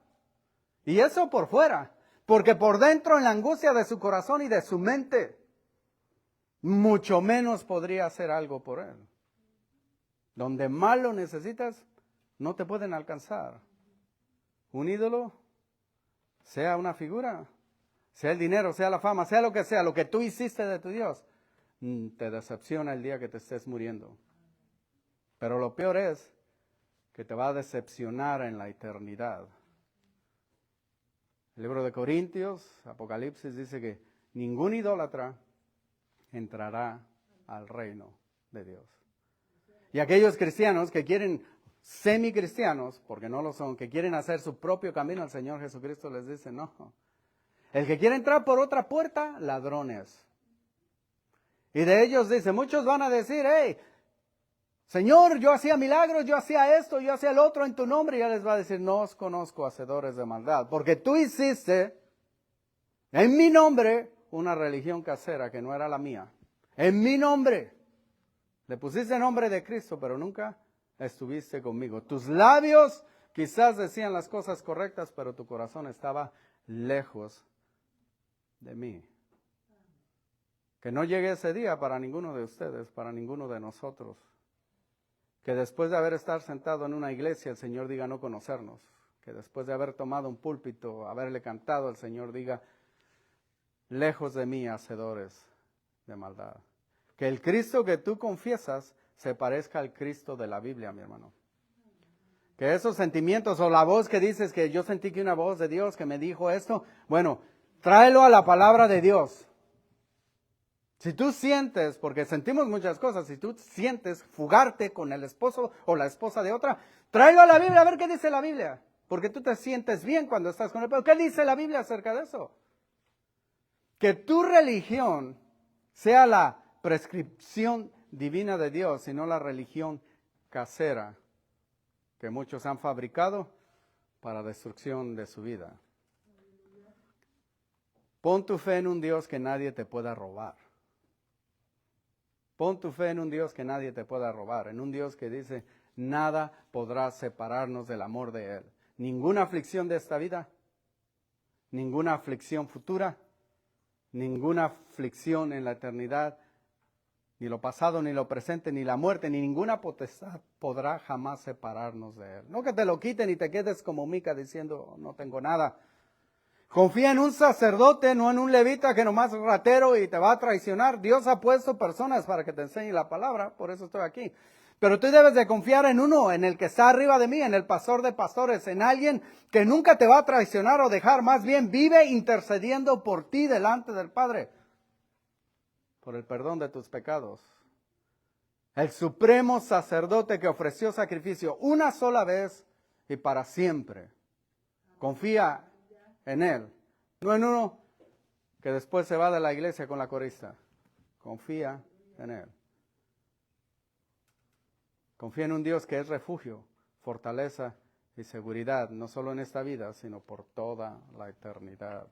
Y eso por fuera. Porque por dentro, en la angustia de su corazón y de su mente, mucho menos podría hacer algo por él. Donde más lo necesitas, no te pueden alcanzar. Un ídolo, sea una figura, sea el dinero, sea la fama, sea lo que tú hiciste de tu Dios, te decepciona el día que te estés muriendo. Pero lo peor es que te va a decepcionar en la eternidad. El libro de Corintios, Apocalipsis, dice que ningún idólatra entrará al reino de Dios. Y aquellos cristianos que quieren, semicristianos, porque no lo son, que quieren hacer su propio camino al Señor Jesucristo, les dice, no. El que quiere entrar por otra puerta, ladrones. Y de ellos dice, muchos van a decir, hey, Señor, yo hacía milagros, yo hacía esto, yo hacía el otro en tu nombre. Y Él les va a decir, no os conozco, hacedores de maldad. Porque tú hiciste en mi nombre una religión casera que no era la mía. En mi nombre. Le pusiste el nombre de Cristo, pero nunca estuviste conmigo. Tus labios quizás decían las cosas correctas, pero tu corazón estaba lejos de mí. Que no llegue ese día para ninguno de ustedes, para ninguno de nosotros. Que después de haber estado sentado en una iglesia, el Señor diga no conocernos. Que después de haber tomado un púlpito, haberle cantado, el Señor diga, lejos de mí, hacedores de maldad. Que el Cristo que tú confiesas se parezca al Cristo de la Biblia, mi hermano. Que esos sentimientos o la voz que dices que yo sentí que una voz de Dios que me dijo esto, bueno, tráelo a la palabra de Dios. Si tú sientes, porque sentimos muchas cosas, si tú sientes fugarte con el esposo o la esposa de otra, tráelo a la Biblia a ver qué dice la Biblia. Porque tú te sientes bien cuando estás con él. Pero ¿qué dice la Biblia acerca de eso? Que tu religión sea la prescripción divina de Dios y no la religión casera que muchos han fabricado para destrucción de su vida. Pon tu fe en un Dios que nadie te pueda robar. Pon tu fe en un Dios que nadie te pueda robar, en un Dios que dice, nada podrá separarnos del amor de Él. ninguna aflicción de esta vida, ninguna aflicción futura, ninguna aflicción en la eternidad, ni lo pasado, ni lo presente, ni la muerte, ni ninguna potestad podrá jamás separarnos de Él. No que te lo quiten y te quedes como Mica diciendo, no tengo nada. Confía en un sacerdote, no en un levita que nomás es ratero y te va a traicionar. Dios ha puesto personas para que te enseñe la palabra, por eso estoy aquí. Pero tú debes de confiar en uno, en el que está arriba de mí, en el pastor de pastores, en alguien que nunca te va a traicionar o dejar, más bien vive intercediendo por ti delante del Padre, por el perdón de tus pecados. El supremo sacerdote que ofreció sacrificio una sola vez y para siempre. Confía en Él, no en uno que después se va de la iglesia con la corista. Confía en Él. Confía en un Dios que es refugio, fortaleza y seguridad, no solo en esta vida, sino por toda la eternidad.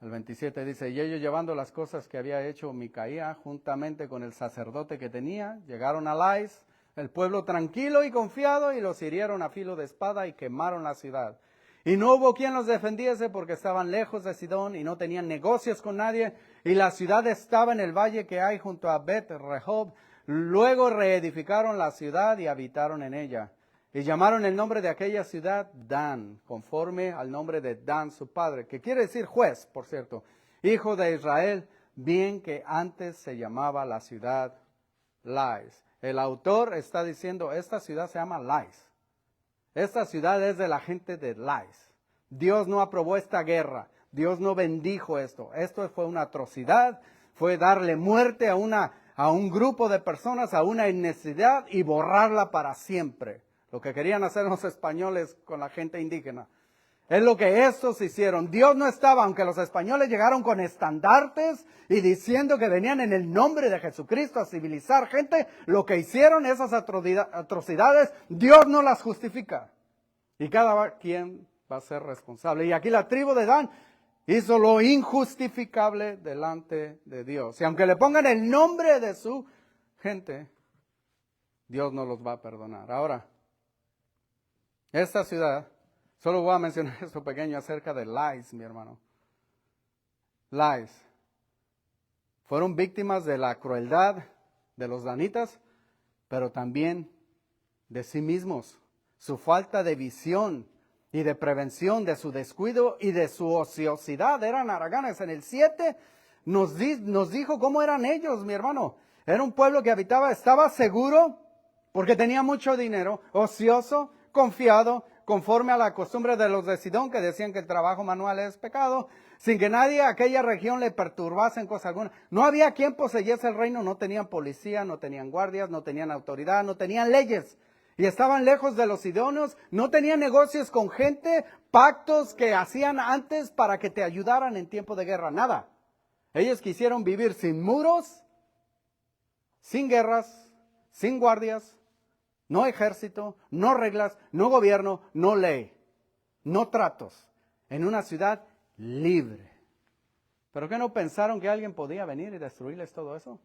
El 27 dice, y ellos llevando las cosas que había hecho Micaía, juntamente con el sacerdote que tenía, llegaron a Lais, el pueblo tranquilo y confiado, y los hirieron a filo de espada y quemaron la ciudad. Y no hubo quien los defendiese porque estaban lejos de Sidón y no tenían negocios con nadie, y la ciudad estaba en el valle que hay junto a Bet-Rehob. Luego reedificaron la ciudad y habitaron en ella. Y llamaron el nombre de aquella ciudad Dan, conforme al nombre de Dan su padre, que quiere decir juez, por cierto, hijo de Israel, bien que antes se llamaba la ciudad Lais. El autor está diciendo, esta ciudad se llama Lais. Esta ciudad es de la gente de Lais. Dios no aprobó esta guerra. Dios no bendijo esto. Esto fue una atrocidad. Fue darle muerte a un grupo de personas, a una etnicidad y borrarla para siempre. Lo que querían hacer los españoles con la gente indígena. Es lo que estos hicieron. Dios no estaba, aunque los españoles llegaron con estandartes y diciendo que venían en el nombre de Jesucristo a civilizar gente, lo que hicieron, esas atrocidades, Dios no las justifica. Y cada quien va a ser responsable. Y aquí la tribu de Dan hizo lo injustificable delante de Dios. Y aunque le pongan el nombre de su gente, Dios no los va a perdonar. Ahora, esta ciudad, solo voy a mencionar esto pequeño acerca de Lais, mi hermano. Lais. Fueron víctimas de la crueldad de los danitas, pero también de sí mismos. Su falta de visión y de prevención, de su descuido y de su ociosidad. Eran haraganes. En el 7 nos dijo cómo eran ellos, mi hermano. Era un pueblo que estaba seguro porque tenía mucho dinero, ocioso, confiado, conforme a la costumbre de los de Sidón, que decían que el trabajo manual es pecado, sin que nadie a aquella región le perturbase en cosa alguna. No había quien poseyese el reino, no tenían policía, no tenían guardias, no tenían autoridad, no tenían leyes. Y estaban lejos de los sidonios, no tenían negocios con gente, pactos que hacían antes para que te ayudaran en tiempo de guerra, nada. Ellos quisieron vivir sin muros, sin guerras, sin guardias, no ejército, no reglas, no gobierno, no ley, no tratos, en una ciudad libre. ¿Pero qué no pensaron que alguien podía venir y destruirles todo eso?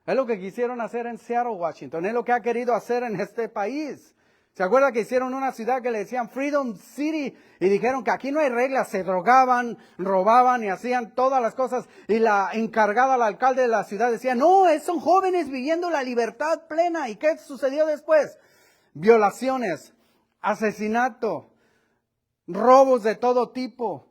Es lo que quisieron hacer en Seattle, Washington, es lo que ha querido hacer en este país. ¿Se acuerda que hicieron una ciudad que le decían Freedom City? Y dijeron que aquí no hay reglas, se drogaban, robaban y hacían todas las cosas. Y la encargada, la alcalde de la ciudad decía, no, son jóvenes viviendo la libertad plena. ¿Y qué sucedió después? Violaciones, asesinato, robos de todo tipo.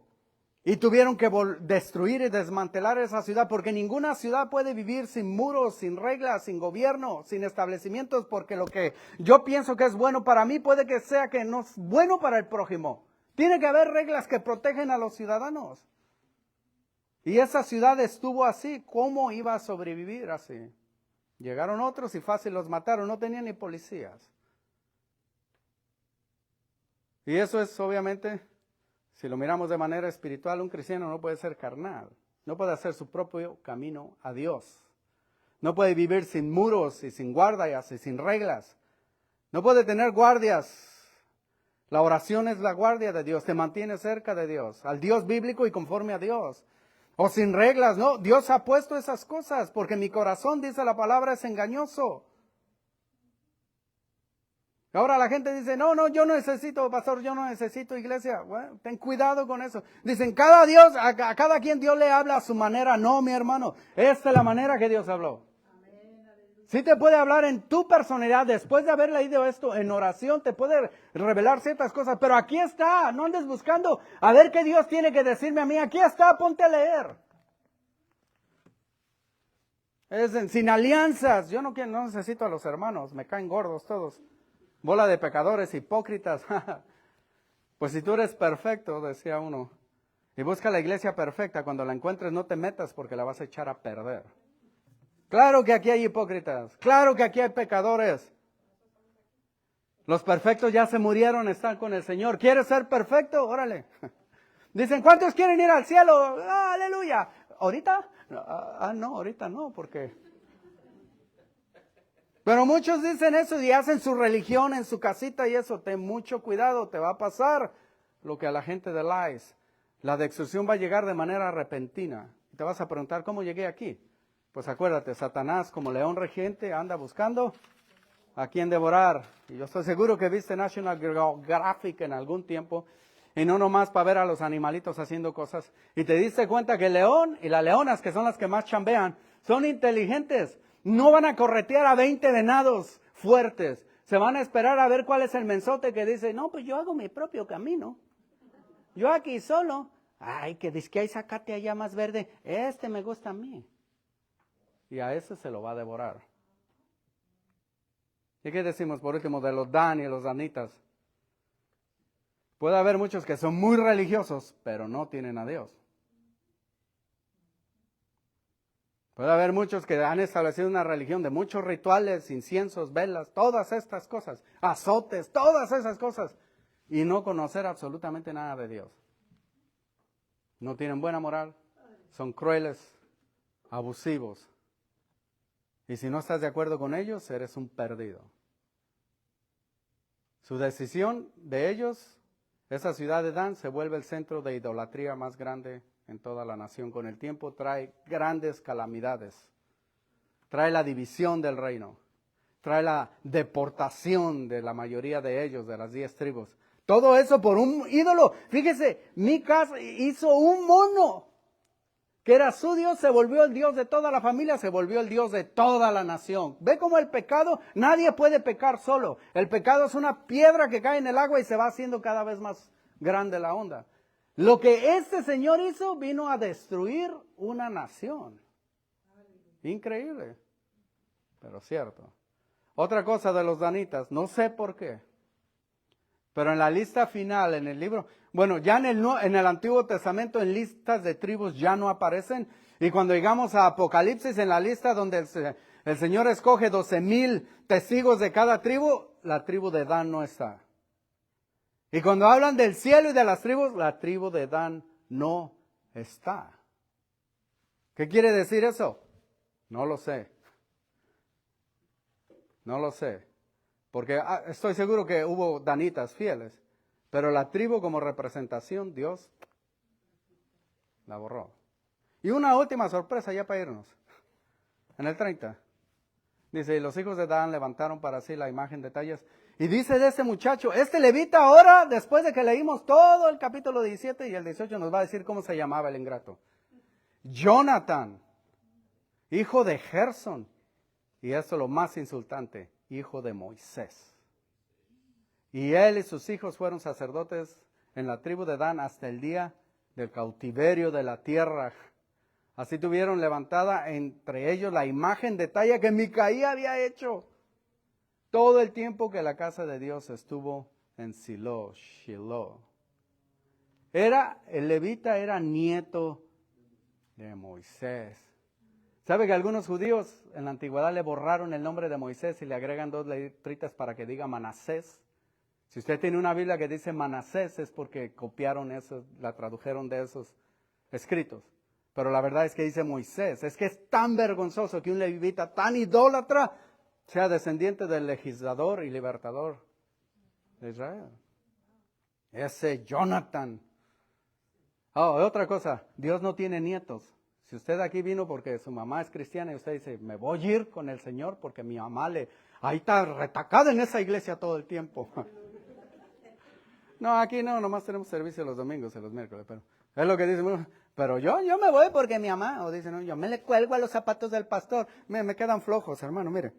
Y tuvieron que destruir y desmantelar esa ciudad, porque ninguna ciudad puede vivir sin muros, sin reglas, sin gobierno, sin establecimientos, porque lo que yo pienso que es bueno para mí puede que sea que no es bueno para el prójimo. Tiene que haber reglas que protegen a los ciudadanos. Y esa ciudad estuvo así. ¿Cómo iba a sobrevivir así? Llegaron otros y fácil los mataron, no tenían ni policías. Y eso es obviamente... Si lo miramos de manera espiritual, un cristiano no puede ser carnal. No puede hacer su propio camino a Dios. No puede vivir sin muros y sin guardias y sin reglas. No puede tener guardias. La oración es la guardia de Dios. Te mantiene cerca de Dios. Al Dios bíblico y conforme a Dios. O sin reglas, no. Dios ha puesto esas cosas porque mi corazón, dice la palabra, es engañoso. Ahora la gente dice, no, yo no necesito, pastor, yo no necesito iglesia. Bueno, ten cuidado con eso. Dicen, a cada quien Dios le habla a su manera. No, mi hermano, esta es la manera que Dios habló. Sí te puede hablar en tu personalidad, después de haber leído esto en oración, te puede revelar ciertas cosas, pero aquí está, no andes buscando a ver qué Dios tiene que decirme a mí, aquí está, ponte a leer. Sin alianzas, yo no necesito a los hermanos, me caen gordos todos. Bola de pecadores, hipócritas. Pues si tú eres perfecto, decía uno, y busca la iglesia perfecta, cuando la encuentres no te metas porque la vas a echar a perder. Claro que aquí hay hipócritas, claro que aquí hay pecadores. Los perfectos ya se murieron, están con el Señor. ¿Quieres ser perfecto? Órale. Dicen, ¿cuántos quieren ir al cielo? ¡Ah, aleluya! ¿Ahorita? No, ahorita no, porque... Pero muchos dicen eso y hacen su religión en su casita y eso. Ten mucho cuidado, te va a pasar lo que a la gente de Lies. La destrucción va a llegar de manera repentina. Te vas a preguntar, ¿cómo llegué aquí? Pues acuérdate, Satanás como león regente anda buscando a quien devorar. Y yo estoy seguro que viste National Geographic en algún tiempo, y no nomás para ver a los animalitos haciendo cosas. Y te diste cuenta que el león y las leonas, que son las que más chambean, son inteligentes. No van a corretear a 20 venados fuertes. Se van a esperar a ver cuál es el mensote que dice, no, pues yo hago mi propio camino. Yo aquí solo. Ay, que dice que hay zacate allá más verde. Este me gusta a mí. Y a ese se lo va a devorar. ¿Y qué decimos por último de los Dan y los Danitas? Puede haber muchos que son muy religiosos, pero no tienen a Dios. Puede haber muchos que han establecido una religión de muchos rituales, inciensos, velas, todas estas cosas, azotes, todas esas cosas, y no conocer absolutamente nada de Dios. No tienen buena moral, son crueles, abusivos. Y si no estás de acuerdo con ellos, eres un perdido. Su decisión de ellos, esa ciudad de Dan, se vuelve el centro de idolatría más grande en toda la nación. Con el tiempo trae grandes calamidades. Trae la división del reino. Trae la deportación de la mayoría de ellos, de las 10 tribus. Todo eso por un ídolo. Fíjese, Micas hizo un mono, que era su Dios, se volvió el Dios de toda la familia, se volvió el Dios de toda la nación. ¿Ve cómo el pecado? Nadie puede pecar solo. El pecado es una piedra que cae en el agua y se va haciendo cada vez más grande la onda. Lo que este Señor hizo vino a destruir una nación. Increíble, pero cierto. Otra cosa de los danitas, no sé por qué, pero en la lista final, en el libro, bueno, ya en el Antiguo Testamento en listas de tribus ya no aparecen. Y cuando llegamos a Apocalipsis, en la lista donde el Señor escoge 12,000 testigos de cada tribu, la tribu de Dan no está. Y cuando hablan del cielo y de las tribus, la tribu de Dan no está. ¿Qué quiere decir eso? No lo sé. No lo sé. Porque estoy seguro que hubo danitas fieles. Pero la tribu como representación, Dios la borró. Y una última sorpresa ya para irnos. En el 30. Dice, y los hijos de Dan levantaron para sí la imagen de tallas. Y dice de este muchacho, este levita ahora, después de que leímos todo el capítulo 17 y el 18, nos va a decir cómo se llamaba el ingrato. Jonathan, hijo de Gerson. Y esto es lo más insultante, hijo de Moisés. Y él y sus hijos fueron sacerdotes en la tribu de Dan hasta el día del cautiverio de la tierra. Así tuvieron levantada entre ellos la imagen de talla que Micaía había hecho todo el tiempo que la casa de Dios estuvo en Shiloh. El levita era nieto de Moisés. ¿Sabe que algunos judíos en la antigüedad le borraron el nombre de Moisés y le agregan 2 letritas para que diga Manasés? Si usted tiene una Biblia que dice Manasés es porque copiaron eso, la tradujeron de esos escritos. Pero la verdad es que dice Moisés. Es que es tan vergonzoso que un levita tan idólatra sea descendiente del legislador y libertador de Israel. Ese Jonathan. Oh, otra cosa, Dios no tiene nietos, Si usted aquí vino porque su mamá es cristiana y usted dice, me voy a ir con el Señor porque mi mamá ahí está retacada en esa iglesia todo el tiempo. No, aquí no, nomás tenemos servicio los domingos y los miércoles, pero es lo que dice, pero yo me voy porque mi mamá, o dice, no, yo me le cuelgo a los zapatos del pastor, me quedan flojos, hermano, mire.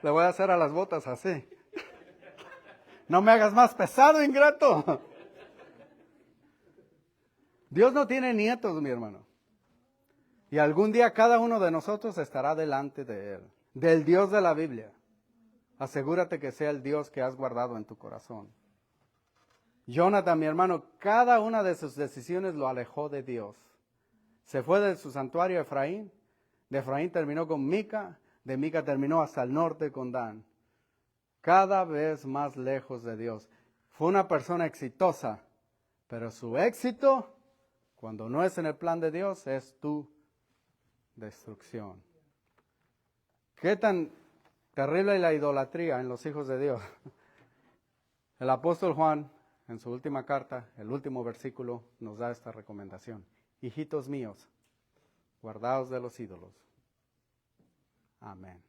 Le voy a hacer a las botas así. No me hagas más pesado, ingrato. Dios no tiene nietos, mi hermano. Y algún día cada uno de nosotros estará delante de Él, del Dios de la Biblia. Asegúrate que sea el Dios que has guardado en tu corazón. Jonathan, mi hermano, cada una de sus decisiones lo alejó de Dios. Se fue de su santuario a Efraín, de Efraín terminó con Mica, de Mica terminó hasta el norte con Dan. Cada vez más lejos de Dios. Fue una persona exitosa, pero su éxito, cuando no es en el plan de Dios, es tu destrucción. ¿Qué tan terrible es la idolatría en los hijos de Dios? El apóstol Juan, en su última carta, el último versículo, nos da esta recomendación. Hijitos míos, guardaos de los ídolos. Amén.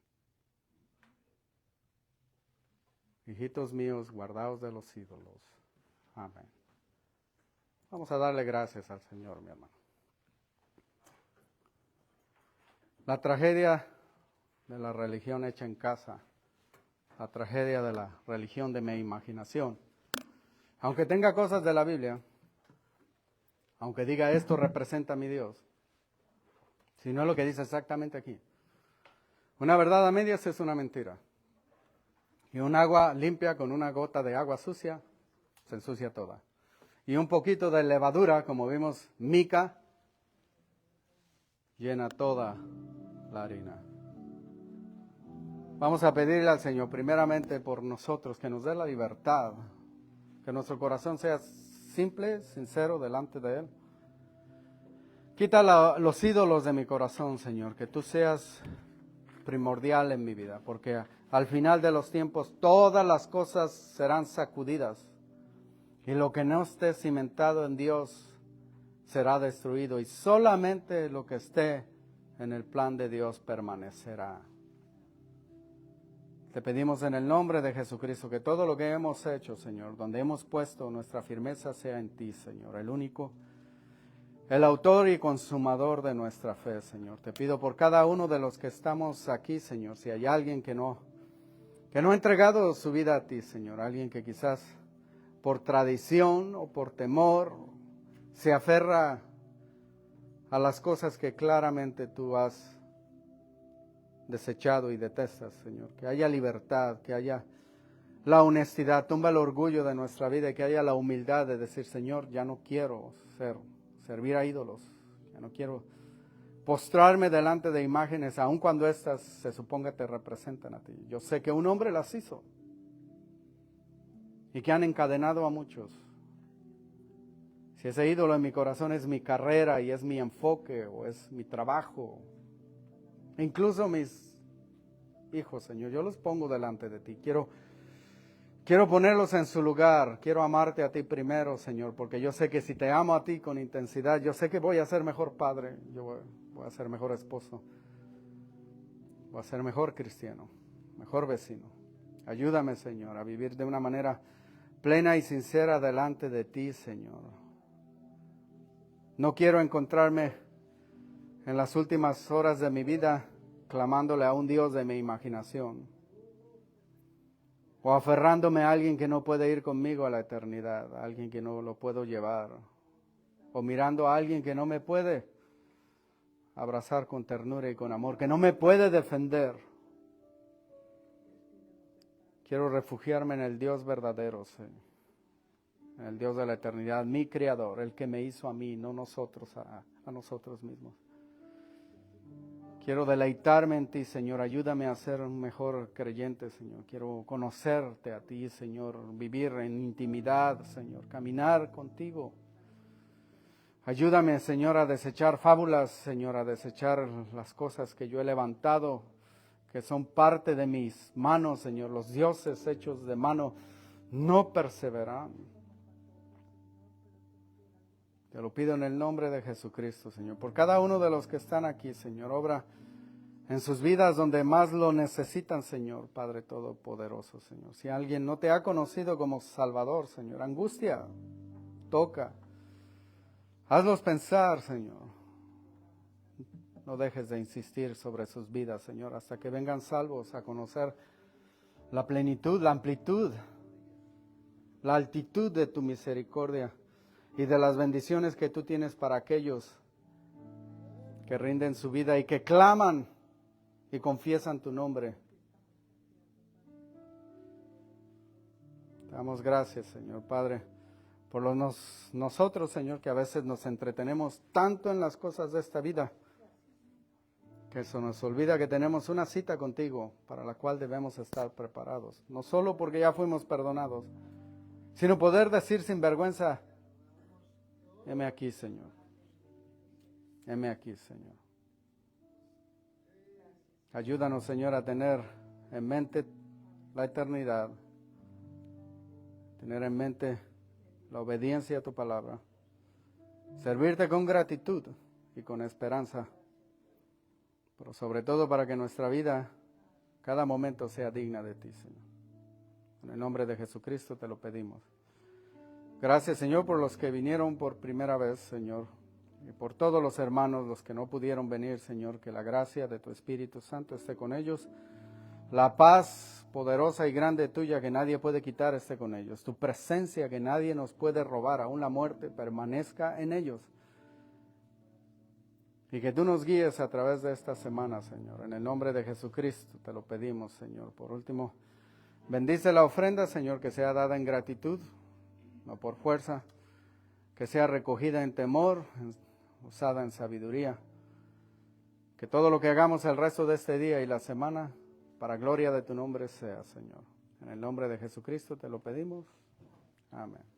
Hijitos míos, guardaos de los ídolos. Amén. Vamos a darle gracias al Señor, mi hermano. La tragedia de la religión hecha en casa, la tragedia de la religión de mi imaginación, aunque tenga cosas de la Biblia, aunque diga esto representa a mi Dios, si no es lo que dice exactamente aquí. Una verdad a medias es una mentira. Y un agua limpia con una gota de agua sucia, se ensucia toda. Y un poquito de levadura, como vimos, mica, llena toda la harina. Vamos a pedirle al Señor primeramente por nosotros que nos dé la libertad, que nuestro corazón sea simple, sincero delante de Él. Quita los ídolos de mi corazón, Señor, que tú seas primordial en mi vida, porque al final de los tiempos todas las cosas serán sacudidas y lo que no esté cimentado en Dios será destruido y solamente lo que esté en el plan de Dios permanecerá. Te pedimos en el nombre de Jesucristo que todo lo que hemos hecho, Señor, donde hemos puesto nuestra firmeza sea en ti, Señor, el único, el autor y consumador de nuestra fe, Señor. Te pido por cada uno de los que estamos aquí, Señor, si hay alguien que no ha entregado su vida a ti, Señor, alguien que quizás por tradición o por temor se aferra a las cosas que claramente tú has desechado y detestas, Señor. Que haya libertad, que haya la honestidad, tumba el orgullo de nuestra vida y que haya la humildad de decir, Señor, ya no quiero servir a ídolos, ya no quiero postrarme delante de imágenes, aun cuando éstas se suponga te representan a ti. Yo sé que un hombre las hizo y que han encadenado a muchos. Si ese ídolo en mi corazón es mi carrera y es mi enfoque o es mi trabajo, incluso mis hijos, Señor, yo los pongo delante de ti. Quiero ponerlos en su lugar. Quiero amarte a ti primero, Señor, porque yo sé que si te amo a ti con intensidad, yo sé que voy a ser mejor padre, yo voy a ser mejor esposo, voy a ser mejor cristiano, mejor vecino. Ayúdame, Señor, a vivir de una manera plena y sincera delante de ti, Señor. No quiero encontrarme en las últimas horas de mi vida clamándole a un Dios de mi imaginación o aferrándome a alguien que no puede ir conmigo a la eternidad, a alguien que no lo puedo llevar, o mirando a alguien que no me puede abrazar con ternura y con amor, que no me puede defender. Quiero refugiarme en el Dios verdadero, Señor, en el Dios de la eternidad, mi Creador, el que me hizo a mí, no nosotros, a nosotros mismos. Quiero deleitarme en ti, Señor. Ayúdame a ser un mejor creyente, Señor. Quiero conocerte a ti, Señor. Vivir en intimidad, Señor. Caminar contigo. Ayúdame, Señor, a desechar fábulas, Señor, a desechar las cosas que yo he levantado, que son parte de mis manos, Señor. Los dioses hechos de mano no perseveran. Te lo pido en el nombre de Jesucristo, Señor. Por cada uno de los que están aquí, Señor, obra en sus vidas donde más lo necesitan, Señor, Padre Todopoderoso, Señor. Si alguien no te ha conocido como Salvador, Señor, angustia, toca. Hazlos pensar, Señor. No dejes de insistir sobre sus vidas, Señor, hasta que vengan salvos a conocer la plenitud, la amplitud, la altitud de tu misericordia y de las bendiciones que tú tienes para aquellos que rinden su vida y que claman y confiesan tu nombre. Te damos gracias, Señor Padre, por nosotros, Señor, que a veces nos entretenemos tanto en las cosas de esta vida, que eso nos olvida que tenemos una cita contigo para la cual debemos estar preparados. No solo porque ya fuimos perdonados, sino poder decir sin vergüenza, heme aquí, Señor. Heme aquí, Señor. Ayúdanos, Señor, a tener en mente la eternidad, tener en mente la obediencia a tu palabra, servirte con gratitud y con esperanza, pero sobre todo para que nuestra vida, cada momento, sea digna de ti, Señor. En el nombre de Jesucristo te lo pedimos. Gracias, Señor, por los que vinieron por primera vez, Señor, y por todos los hermanos, los que no pudieron venir, Señor, que la gracia de tu Espíritu Santo esté con ellos. La paz poderosa y grande tuya que nadie puede quitar esté con ellos. Tu presencia que nadie nos puede robar, aún la muerte, permanezca en ellos. Y que tú nos guíes a través de esta semana, Señor. En el nombre de Jesucristo te lo pedimos, Señor. Por último, bendice la ofrenda, Señor, que sea dada en gratitud, no por fuerza, que sea recogida en temor, usada en sabiduría. Que todo lo que hagamos el resto de este día y la semana, para gloria de tu nombre sea, Señor. En el nombre de Jesucristo te lo pedimos. Amén.